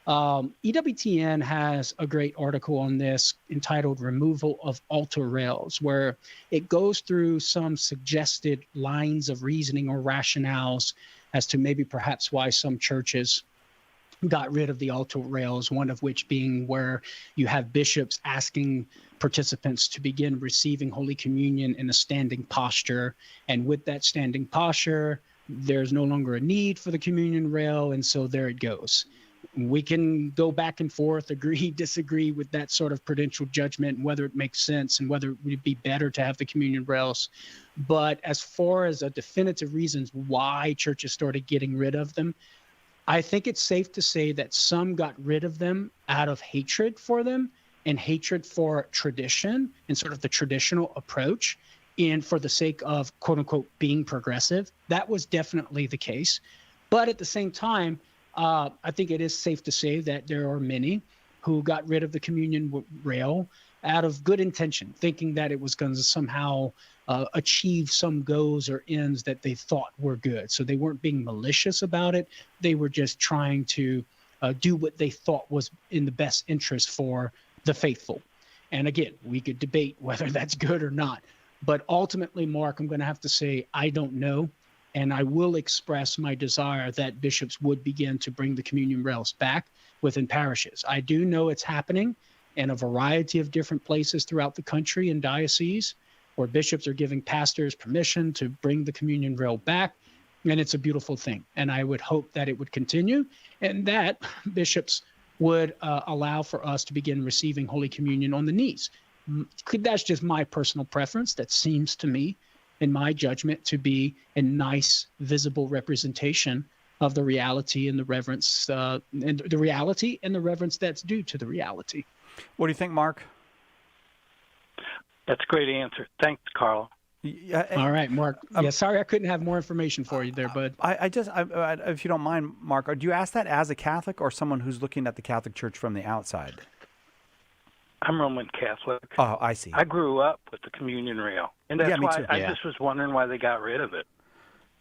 EWTN has a great article on this entitled Removal of Altar Rails, where it goes through some suggested lines of reasoning or rationales as to maybe perhaps why some churches got rid of the altar rails, one of which being where you have bishops asking participants to begin receiving Holy Communion in a standing posture. And with that standing posture, there's no longer a need for the communion rail. And so there it goes. We can go back and forth, agree, disagree with that sort of prudential judgment, whether it makes sense and whether it would be better to have the communion rails. But as far as a definitive reasons why churches started getting rid of them, I think it's safe to say that some got rid of them out of hatred for them and hatred for tradition and sort of the traditional approach, and for the sake of, quote unquote, being progressive. That was definitely the case. But at the same time, I think it is safe to say that there are many who got rid of the communion rail out of good intention, thinking that it was going to somehow achieve some goals or ends that they thought were good. So they weren't being malicious about it. They were just trying to do what they thought was in the best interest for the faithful. And again, we could debate whether that's good or not. But ultimately, Mark, I'm going to have to say I don't know. And I will express my desire that bishops would begin to bring the communion rails back within parishes. I do know it's happening in a variety of different places throughout the country and dioceses, where bishops are giving pastors permission to bring the communion rail back. And it's a beautiful thing. And I would hope that it would continue and that bishops would allow for us to begin receiving Holy Communion on the knees. That's just my personal preference. That seems to me, in my judgment, to be a nice, visible representation of the reality and the reverence, and the reality and the reverence that's due to the reality. What do you think, Mark? That's a great answer. Thanks, Carl. All right, Mark. Sorry I couldn't have more information for you there, bud. If you don't mind, Mark, do you ask that as a Catholic or someone who's looking at the Catholic Church from the outside? I'm Roman Catholic. Oh, I see. I grew up with the communion rail, and that's me why too. I just was wondering why they got rid of it.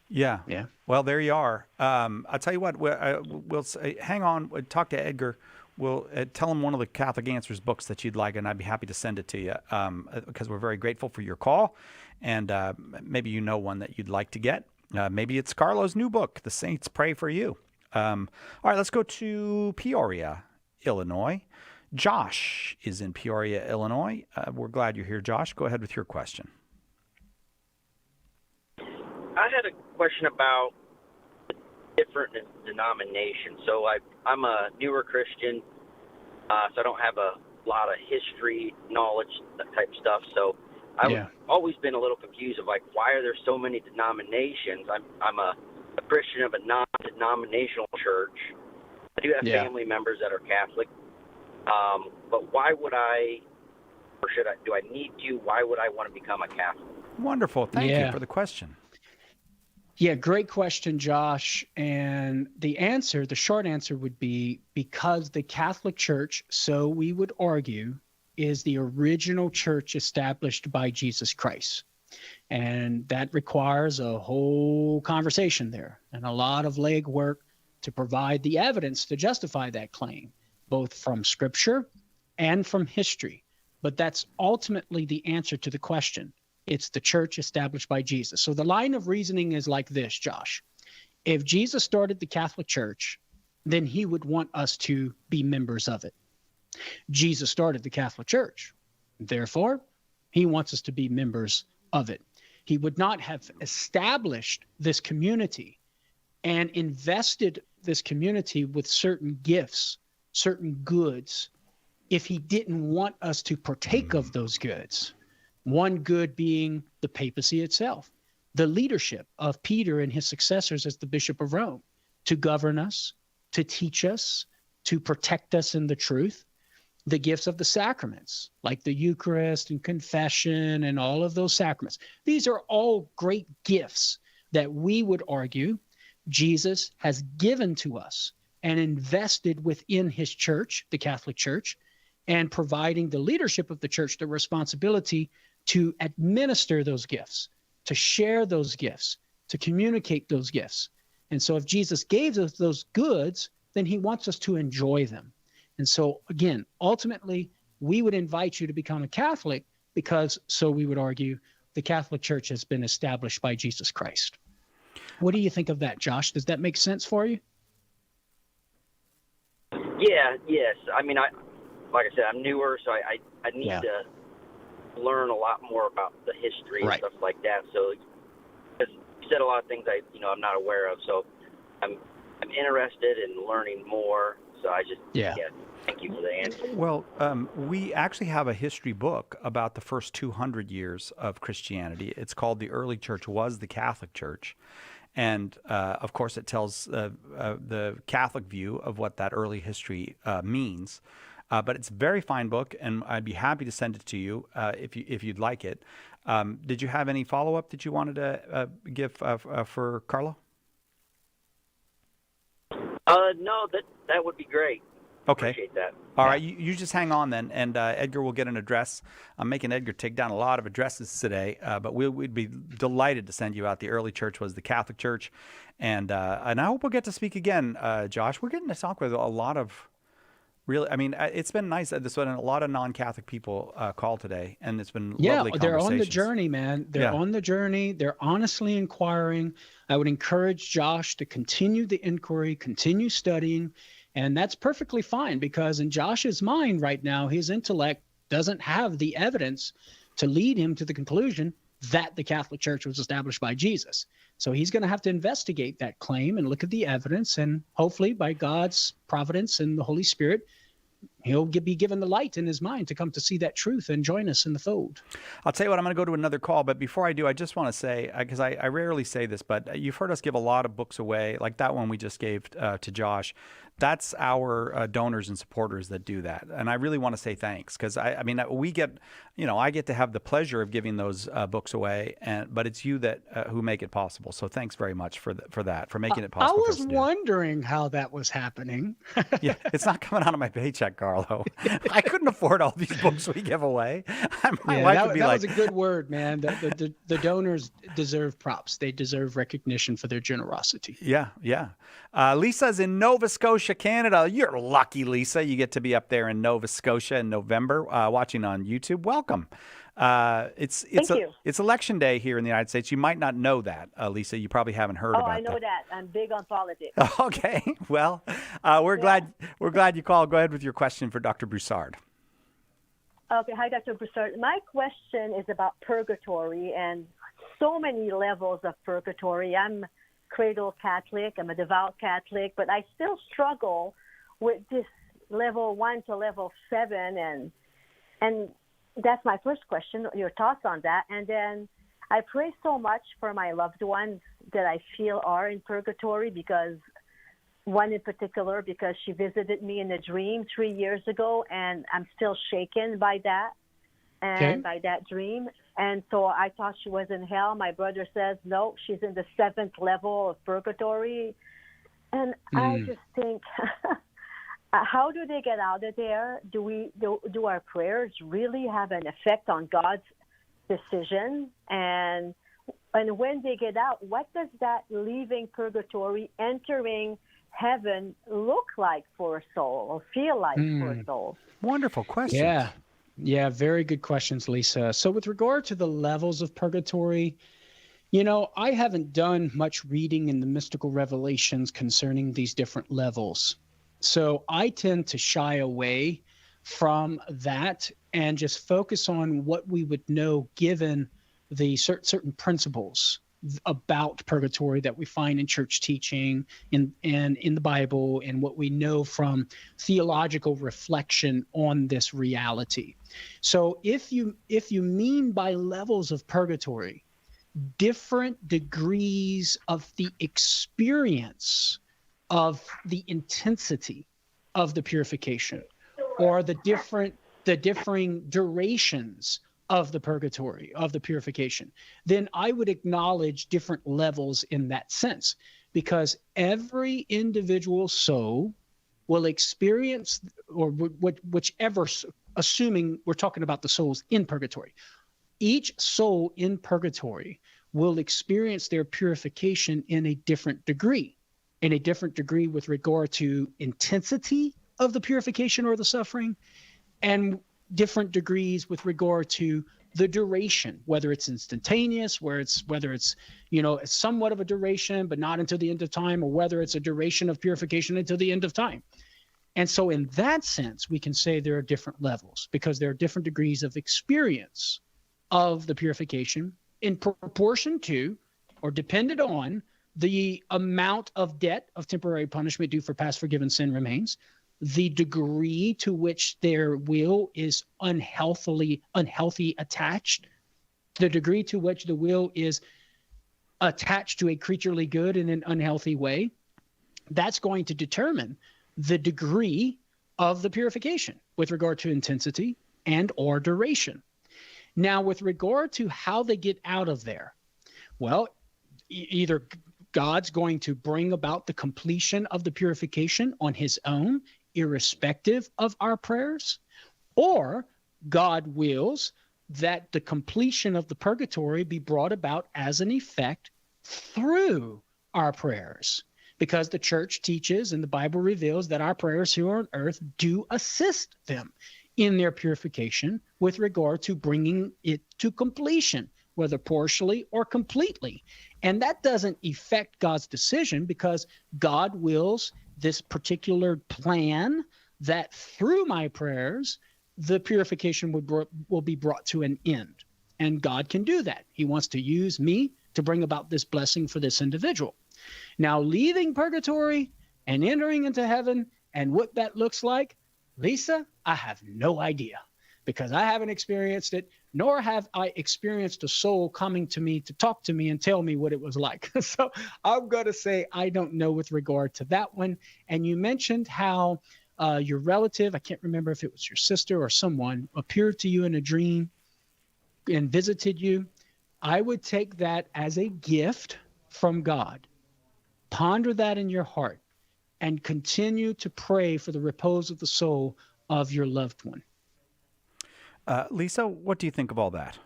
Yeah. Well, there you are. I'll tell you what. We'll hang on. We'll talk to Edgar. We'll tell him one of the Catholic Answers books that you'd like, and I'd be happy to send it to you because we're very grateful for your call. And maybe you know one that you'd like to get. Maybe it's Carlo's new book, The Saints Pray for You. All right, let's go to Peoria, Illinois. Josh is in Peoria, Illinois. We're glad you're here, Josh. Go ahead with your question. I had a question about different denominations. So I'm a newer Christian, so I don't have a lot of history, knowledge, that type of stuff. So I've always been a little confused of like, why are there so many denominations? I'm a Christian of a non-denominational church. I do have family members that are Catholic. But why would I, or do I need to, why would I want to become a Catholic? Wonderful. Thank you for the question. Yeah, great question, Josh. And the answer, the short answer would be because the Catholic Church, so we would argue, is the original church established by Jesus Christ. And that requires a whole conversation there and a lot of legwork to provide the evidence to justify that claim, both from Scripture and from history. But that's ultimately the answer to the question. It's the church established by Jesus. So the line of reasoning is like this, Josh. If Jesus started the Catholic Church, then he would want us to be members of it. Jesus started the Catholic Church. Therefore, he wants us to be members of it. He would not have established this community and invested this community with certain gifts, certain goods, if he didn't want us to partake of those goods. One good being the papacy itself, the leadership of Peter and his successors as the Bishop of Rome, to govern us, to teach us, to protect us in the truth. The gifts of the sacraments, like the Eucharist and confession and all of those sacraments. These are all great gifts that we would argue Jesus has given to us and invested within his church, the Catholic Church, and providing the leadership of the church the responsibility to administer those gifts, to share those gifts, to communicate those gifts. And so if Jesus gave us those goods, then he wants us to enjoy them. And so, again, ultimately, we would invite you to become a Catholic because, so we would argue, the Catholic Church has been established by Jesus Christ. What do you think of that, Josh? Does that make sense for you? Yeah, yes. I mean, like I said, I'm newer, so I need to learn a lot more about the history and stuff like that. So, because you said a lot of things I'm not aware of. So, I'm interested in learning more. So I just, thank you for the answer. Well, we actually have a history book about the first 200 years of Christianity. It's called The Early Church Was the Catholic Church. And, of course, it tells the Catholic view of what that early history means. But it's a very fine book, and I'd be happy to send it to you if you'd like it. Did you have any follow-up that you wanted to give for Carlo? No, that would be great. Okay. Appreciate that. All right, you just hang on then, and Edgar will get an address. I'm making Edgar take down a lot of addresses today, but we'd be delighted to send you out. The early church was the Catholic Church, and I hope we'll get to speak again, Josh. We're getting to talk with a lot of really, I mean, it's been nice. There's been a lot of non-Catholic people call today, and it's been lovely conversations. They're on the journey, man. They're on the journey. They're honestly inquiring. I would encourage Josh to continue the inquiry, continue studying, and that's perfectly fine because in Josh's mind right now, his intellect doesn't have the evidence to lead him to the conclusion that the Catholic Church was established by Jesus. So he's going to have to investigate that claim and look at the evidence, and hopefully by God's providence and the Holy Spirit, he'll be given the light in his mind to come to see that truth and join us in the fold. I'll tell you what, I'm going to go to another call, but before I do, I just want to say, because I rarely say this, but you've heard us give a lot of books away, like that one we just gave to Josh. That's our donors and supporters that do that. And I really want to say thanks because, I mean, we get, I get to have the pleasure of giving those books away, but it's you that who make it possible. So thanks very much for that, for making it possible. I was wondering how that was happening. Yeah, it's not coming out of my paycheck, Carlo. I couldn't afford all these books we give away. My wife would be like, that was a good word, man. The donors deserve props. They deserve recognition for their generosity. Yeah. Lisa's in Nova Scotia, Canada. You're lucky, Lisa. You get to be up there in Nova Scotia in November, watching on YouTube. Welcome. It's election day here in the United States. You might not know that, Lisa. You probably haven't heard about that. Oh, I know that. I'm big on politics. Okay. Well, we're glad you called. Go ahead with your question for Dr. Broussard. Okay. Hi, Dr. Broussard. My question is about purgatory and so many levels of purgatory. I'm cradle Catholic. I'm a devout Catholic, but I still struggle with this level 1 to level 7, and that's my first question, your thoughts on that. And then I pray so much for my loved ones that I feel are in purgatory, because one in particular, because she visited me in a dream 3 years ago, and I'm still shaken by that and by that dream. And so I thought she was in hell. My brother says, no, she's in the 7th level of purgatory. And I just think, how do they get out of there? Do our prayers really have an effect on God's decision? And when they get out, what does that leaving purgatory, entering heaven look like for a soul, or feel like for a soul? Wonderful question. Yeah, very good questions, Lisa. So with regard to the levels of purgatory, I haven't done much reading in the mystical revelations concerning these different levels. So I tend to shy away from that and just focus on what we would know given the certain principles about purgatory that we find in church teaching and in the Bible, and what we know from theological reflection on this reality. So if you mean by levels of purgatory different degrees of the experience of the intensity of the purification, or the differing durations of the purgatory, of the purification, then I would acknowledge different levels in that sense, because every individual soul will experience, or whichever, assuming we're talking about the souls in purgatory, each soul in purgatory will experience their purification in a different degree with regard to intensity of the purification or the suffering, and different degrees with regard to the duration, whether it's instantaneous, whether it's somewhat of a duration but not until the end of time, or whether it's a duration of purification until the end of time. And so in that sense, we can say there are different levels, because there are different degrees of experience of the purification in proportion to, or dependent on, the amount of debt of temporary punishment due for past forgiven sin remains, the degree to which their will is unhealthy attached, the degree to which the will is attached to a creaturely good in an unhealthy way. That's going to determine the degree of the purification with regard to intensity and or duration. Now, with regard to how they get out of there, well, either God's going to bring about the completion of the purification on his own, irrespective of our prayers, or God wills that the completion of the purgatory be brought about as an effect through our prayers, because the church teaches and the Bible reveals that our prayers here on earth do assist them in their purification with regard to bringing it to completion, whether partially or completely. And that doesn't affect God's decision, because God wills this particular plan that through my prayers, the purification will be brought to an end. And God can do that. He wants to use me to bring about this blessing for this individual. Now, leaving purgatory and entering into heaven and what that looks like, Lisa, I have no idea, because I haven't experienced it, nor have I experienced a soul coming to me to talk to me and tell me what it was like. So I'm going to say I don't know with regard to that one. And you mentioned how your relative, I can't remember if it was your sister or someone, appeared to you in a dream and visited you. I would take that as a gift from God. Ponder that in your heart and continue to pray for the repose of the soul of your loved one. Lisa, what do you think of all that?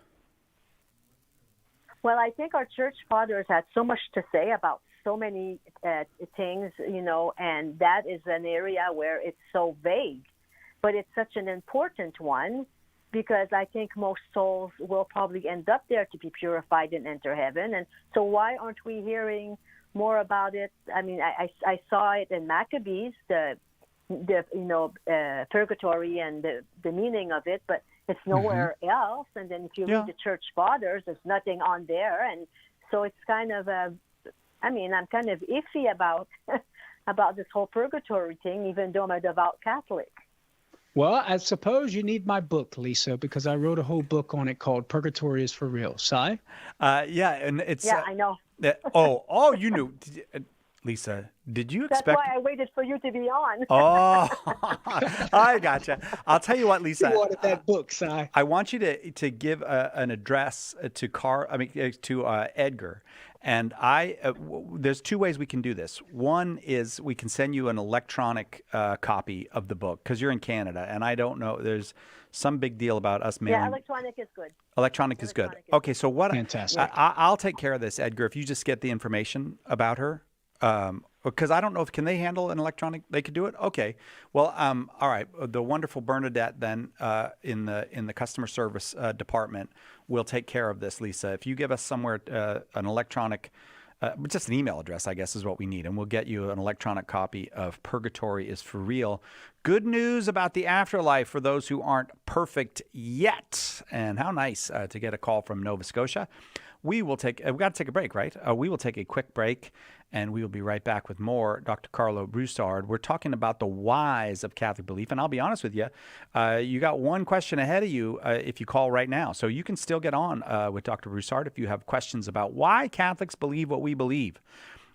Well, I think our church fathers had so much to say about so many things, and that is an area where it's so vague, but it's such an important one, because I think most souls will probably end up there to be purified and enter heaven. And so why aren't we hearing more about it? I mean, I saw it in Maccabees, the purgatory and the meaning of it, but it's nowhere else. And then if you read the church fathers, there's nothing on there. And so it's kind of I'm kind of iffy about this whole purgatory thing, even though I'm a devout Catholic. Well, I suppose you need my book, Lisa, because I wrote a whole book on it called Purgatory is for Real. Si? Yeah, and it's... Yeah, I know. You knew. Lisa, did you expect... That's why I waited for you to be on. Oh, I gotcha. I'll tell you what, Lisa. You wanted that book, Si. I want you to give an address to Edgar. And there's two ways we can do this. One is we can send you an electronic copy of the book, because you're in Canada, and I don't know. There's some big deal about us mailing. Yeah, electronic is good. Electronic is good. Okay, so what? Fantastic. I'll take care of this, Edgar. If you just get the information about her, because I don't know can they handle an electronic? They could do it. Okay. Well, all right. The wonderful Bernadette then in the customer service department will take care of this, Lisa. If you give us somewhere an electronic, just an email address, I guess is what we need, and we'll get you an electronic copy of Purgatory is for Real. Good news about the afterlife for those who aren't perfect yet. And how nice to get a call from Nova Scotia. we will take, we've got to take a break, right? We will take a quick break, and we will be right back with more. Dr. Carlo Broussard, we're talking about the whys of Catholic belief, and I'll be honest with you, you got one question ahead of you if you call right now. So you can still get on with Dr. Broussard if you have questions about why Catholics believe what we believe.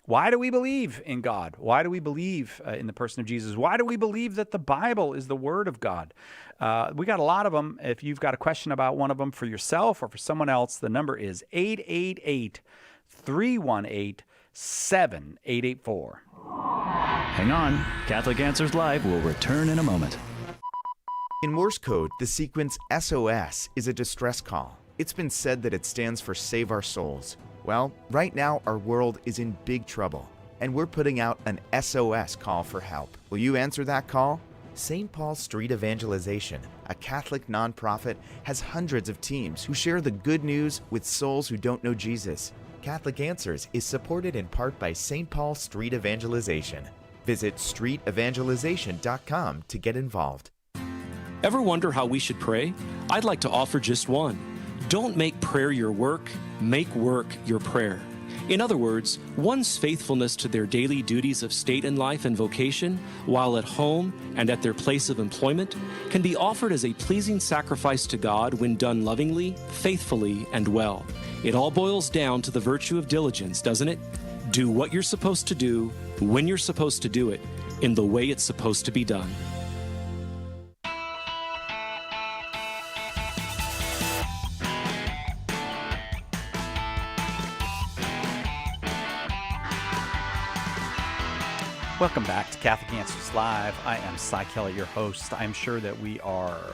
Why do we believe in God? Why do we believe in the person of Jesus? Why do we believe that the Bible is the Word of God? We got a lot of them. If you've got a question about one of them for yourself or for someone else, the number is 888-318-7884. Hang on. Catholic Answers Live will return in a moment. In Morse code, the sequence SOS is a distress call. It's been said that it stands for Save Our Souls. Well, right now our world is in big trouble, and we're putting out an SOS call for help. Will you answer that call? St. Paul Street Evangelization, a Catholic nonprofit, has hundreds of teams who share the good news with souls who don't know Jesus. Catholic Answers is supported in part by St. Paul Street Evangelization. Visit streetevangelization.com to get involved. Ever wonder how we should pray? I'd like to offer just one. Don't make prayer your work, make work your prayer. In other words, one's faithfulness to their daily duties of state and life and vocation, while at home and at their place of employment, can be offered as a pleasing sacrifice to God when done lovingly, faithfully, and well. It all boils down to the virtue of diligence, doesn't it? Do what you're supposed to do, when you're supposed to do it, in the way it's supposed to be done. Welcome back to Catholic Answers Live. I am Cy Kelley, your host. I'm sure that we are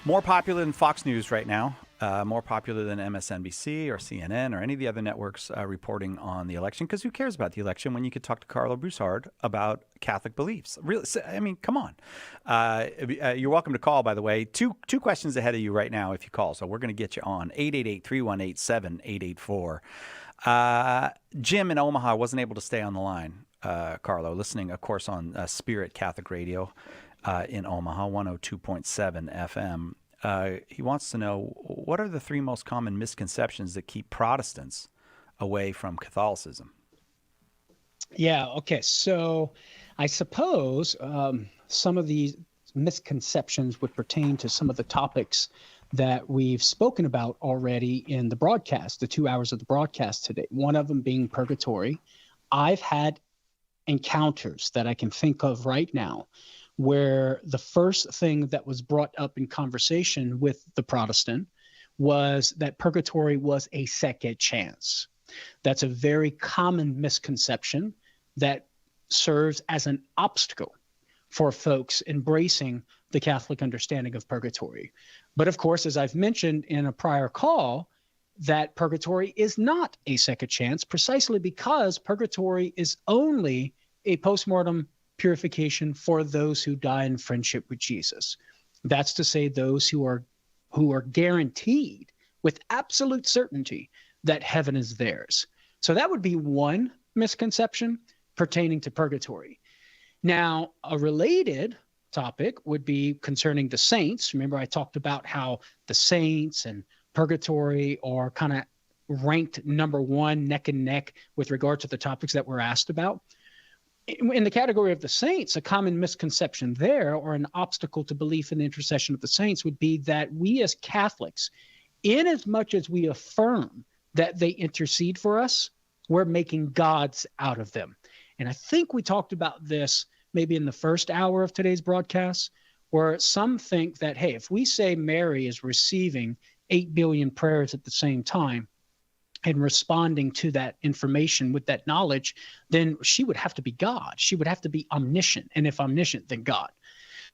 more popular than Fox News right now, more popular than MSNBC or CNN or any of the other networks reporting on the election, because who cares about the election when you could talk to Carlo Broussard about Catholic beliefs? Really, I mean, come on. You're welcome to call, by the way. Two questions ahead of you right now if you call, so we're going to get you on. 888-318-7884. Jim in Omaha wasn't able to stay on the line. Carlo, listening, of course, on Spirit Catholic Radio in Omaha, 102.7 FM. He wants to know, what are the three most common misconceptions that keep Protestants away from Catholicism? Yeah, okay. So I suppose some of these misconceptions would pertain to some of the topics that we've spoken about already in the broadcast, the 2 hours of the broadcast today. One of them being purgatory. I've had encounters that I can think of right now where the first thing that was brought up in conversation with the Protestant was that purgatory was a second chance. That's a very common misconception that serves as an obstacle for folks embracing the Catholic understanding of purgatory. But of course, as I've mentioned in a prior call, that purgatory is not a second chance, precisely because purgatory is only a postmortem purification for those who die in friendship with Jesus. That's to say, those who are guaranteed with absolute certainty that heaven is theirs. So that would be one misconception pertaining to purgatory. Now, a related topic would be concerning the saints. Remember, I talked about how the saints and purgatory are kind of ranked number one, neck and neck, with regard to the topics that we're asked about. In the category of the saints, a common misconception there, or an obstacle to belief in the intercession of the saints, would be that we as Catholics, in as much as we affirm that they intercede for us, we're making gods out of them. And I think we talked about this maybe in the first hour of today's broadcast, where some think that, hey, if we say Mary is receiving 8 billion prayers at the same time and responding to that information with that knowledge, then she would have to be God. She would have to be omniscient. And if omniscient, then God.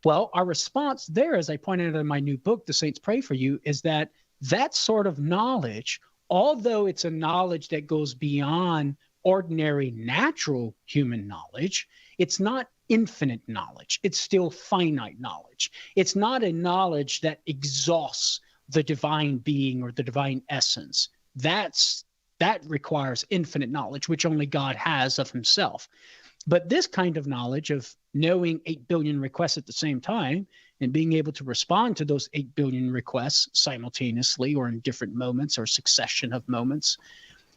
Well, our response there, as I pointed out in my new book, The Saints Pray For You, is that that sort of knowledge, although it's a knowledge that goes beyond ordinary natural human knowledge, it's not infinite knowledge. It's still finite knowledge. It's not a knowledge that exhausts the divine being or the divine essence. That requires infinite knowledge, which only God has of himself. But this kind of knowledge of knowing 8 billion requests at the same time and being able to respond to those 8 billion requests simultaneously or in different moments or succession of moments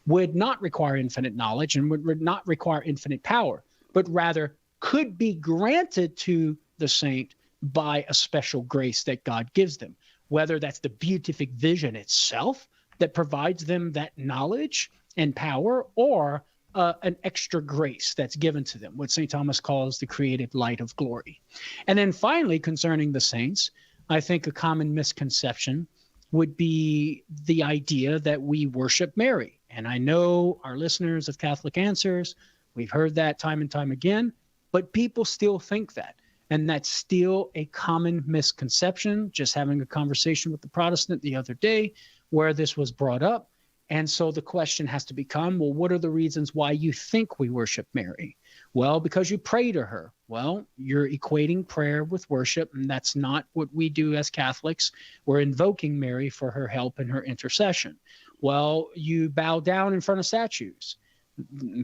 would not require infinite knowledge and would not require infinite power, but rather could be granted to the saint by a special grace that God gives them, whether that's the beatific vision itself that provides them that knowledge and power, or an extra grace that's given to them, what St. Thomas calls the created light of glory. And then finally, concerning the saints, I think a common misconception would be the idea that we worship Mary. And I know our listeners of Catholic Answers, we've heard that time and time again, but people still think that. And that's still a common misconception. Just having a conversation with the Protestant the other day where this was brought up. And so the question has to become, well, what are the reasons why you think we worship Mary? Well, because you pray to her. Well, you're equating prayer with worship, and that's not what we do as Catholics. We're invoking Mary for her help and her intercession. Well, you bow down in front of statues.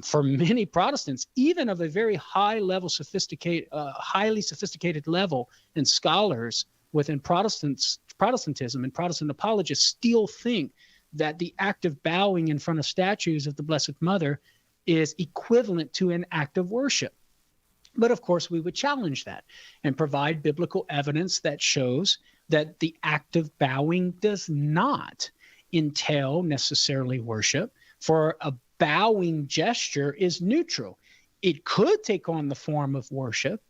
For many Protestants, even of a very high level, highly sophisticated level, and scholars within Protestantism and Protestant apologists still think that the act of bowing in front of statues of the Blessed Mother is equivalent to an act of worship. But of course, we would challenge that and provide biblical evidence that shows that the act of bowing does not entail necessarily worship, for a bowing gesture is neutral. It could take on the form of worship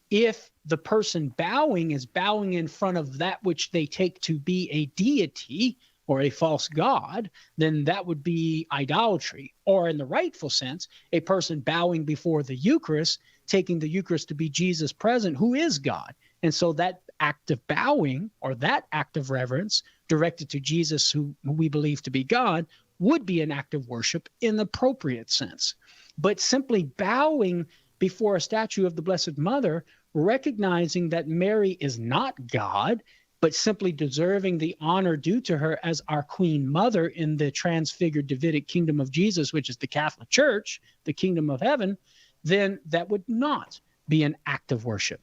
if the person bowing is bowing in front of that which they take to be a deity or a false god, then that would be idolatry. Or in the rightful sense, a person bowing before the Eucharist, taking the Eucharist to be Jesus present, who is God. And so that act of bowing, or that act of reverence directed to Jesus, who we believe to be God, would be an act of worship in the appropriate sense. But simply bowing before a statue of the Blessed Mother, recognizing that Mary is not God, but simply deserving the honor due to her as our Queen Mother in the transfigured Davidic kingdom of Jesus, which is the Catholic Church, the kingdom of heaven, then that would not be an act of worship.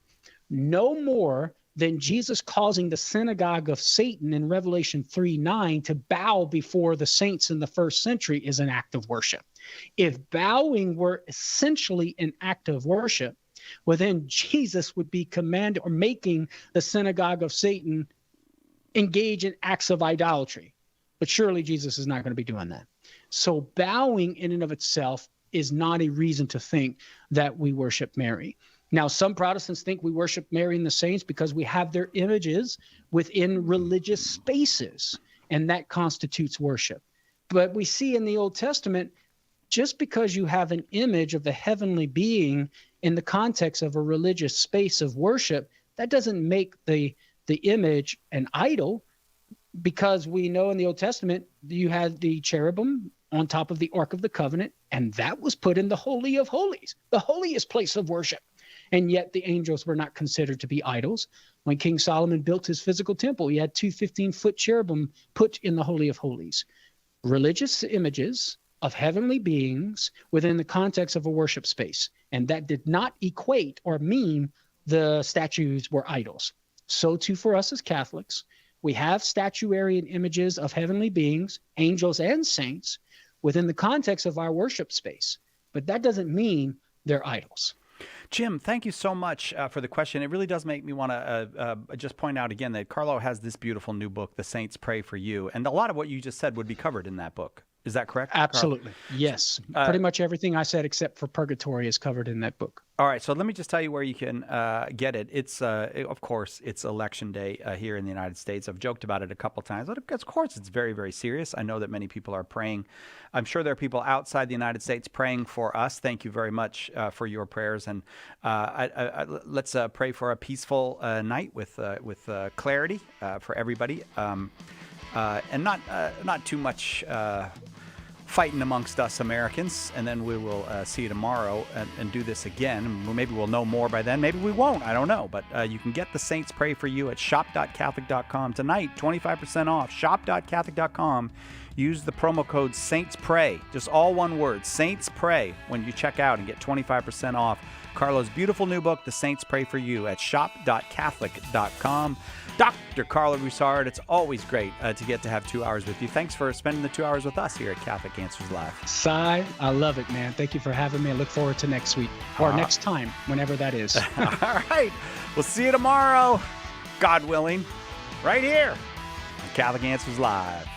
No more than Jesus causing the synagogue of Satan in Revelation 3:9 to bow before the saints in the first century is an act of worship. If bowing were essentially an act of worship, well, then Jesus would be commanding or making the synagogue of Satan engage in acts of idolatry. But surely Jesus is not going to be doing that. So bowing in and of itself is not a reason to think that we worship Mary. Now, some Protestants think we worship Mary and the saints because we have their images within religious spaces, and that constitutes worship. But we see in the Old Testament, just because you have an image of the heavenly being in the context of a religious space of worship, that doesn't make the image an idol, because we know in the Old Testament you had the cherubim on top of the Ark of the Covenant, and that was put in the Holy of Holies, the holiest place of worship. And yet the angels were not considered to be idols. When King Solomon built his physical temple, he had 2 15-foot cherubim put in the Holy of Holies. Religious images of heavenly beings within the context of a worship space. And that did not equate or mean the statues were idols. So too for us as Catholics, we have statuary and images of heavenly beings, angels and saints, within the context of our worship space. But that doesn't mean they're idols. Jim, thank you so much for the question. It really does make me want to just point out again that Carlo has this beautiful new book, The Saints Pray for You. And a lot of what you just said would be covered in that book. Is that correct? Absolutely. Yes. Pretty much everything I said except for purgatory is covered in that book. All right. So let me just tell you where you can get it. It's, of course, it's Election Day here in the United States. I've joked about it a couple times, but of course it's very, very serious. I know that many people are praying. I'm sure there are people outside the United States praying for us. Thank you very much for your prayers. And let's pray for a peaceful night with clarity for everybody. And not too much fighting amongst us Americans, and then we will see you tomorrow and do this again. Maybe we'll know more by then. Maybe we won't. I don't know. But you can get The Saints Pray for You at shop.catholic.com. Tonight, 25% off, shop.catholic.com. Use the promo code SAINTSPRAY, just all one word, Saints Pray, when you check out and get 25% off Carlo's beautiful new book, The Saints Pray for You, at shop.catholic.com. Dr. Carlo Broussard, it's always great to get to have 2 hours with you. Thanks for spending the 2 hours with us here at Catholic Answers Live. Cy, I love it, man. Thank you for having me. I look forward to next week or next time, whenever that is. All right. We'll see you tomorrow, God willing, right here, Catholic Answers Live.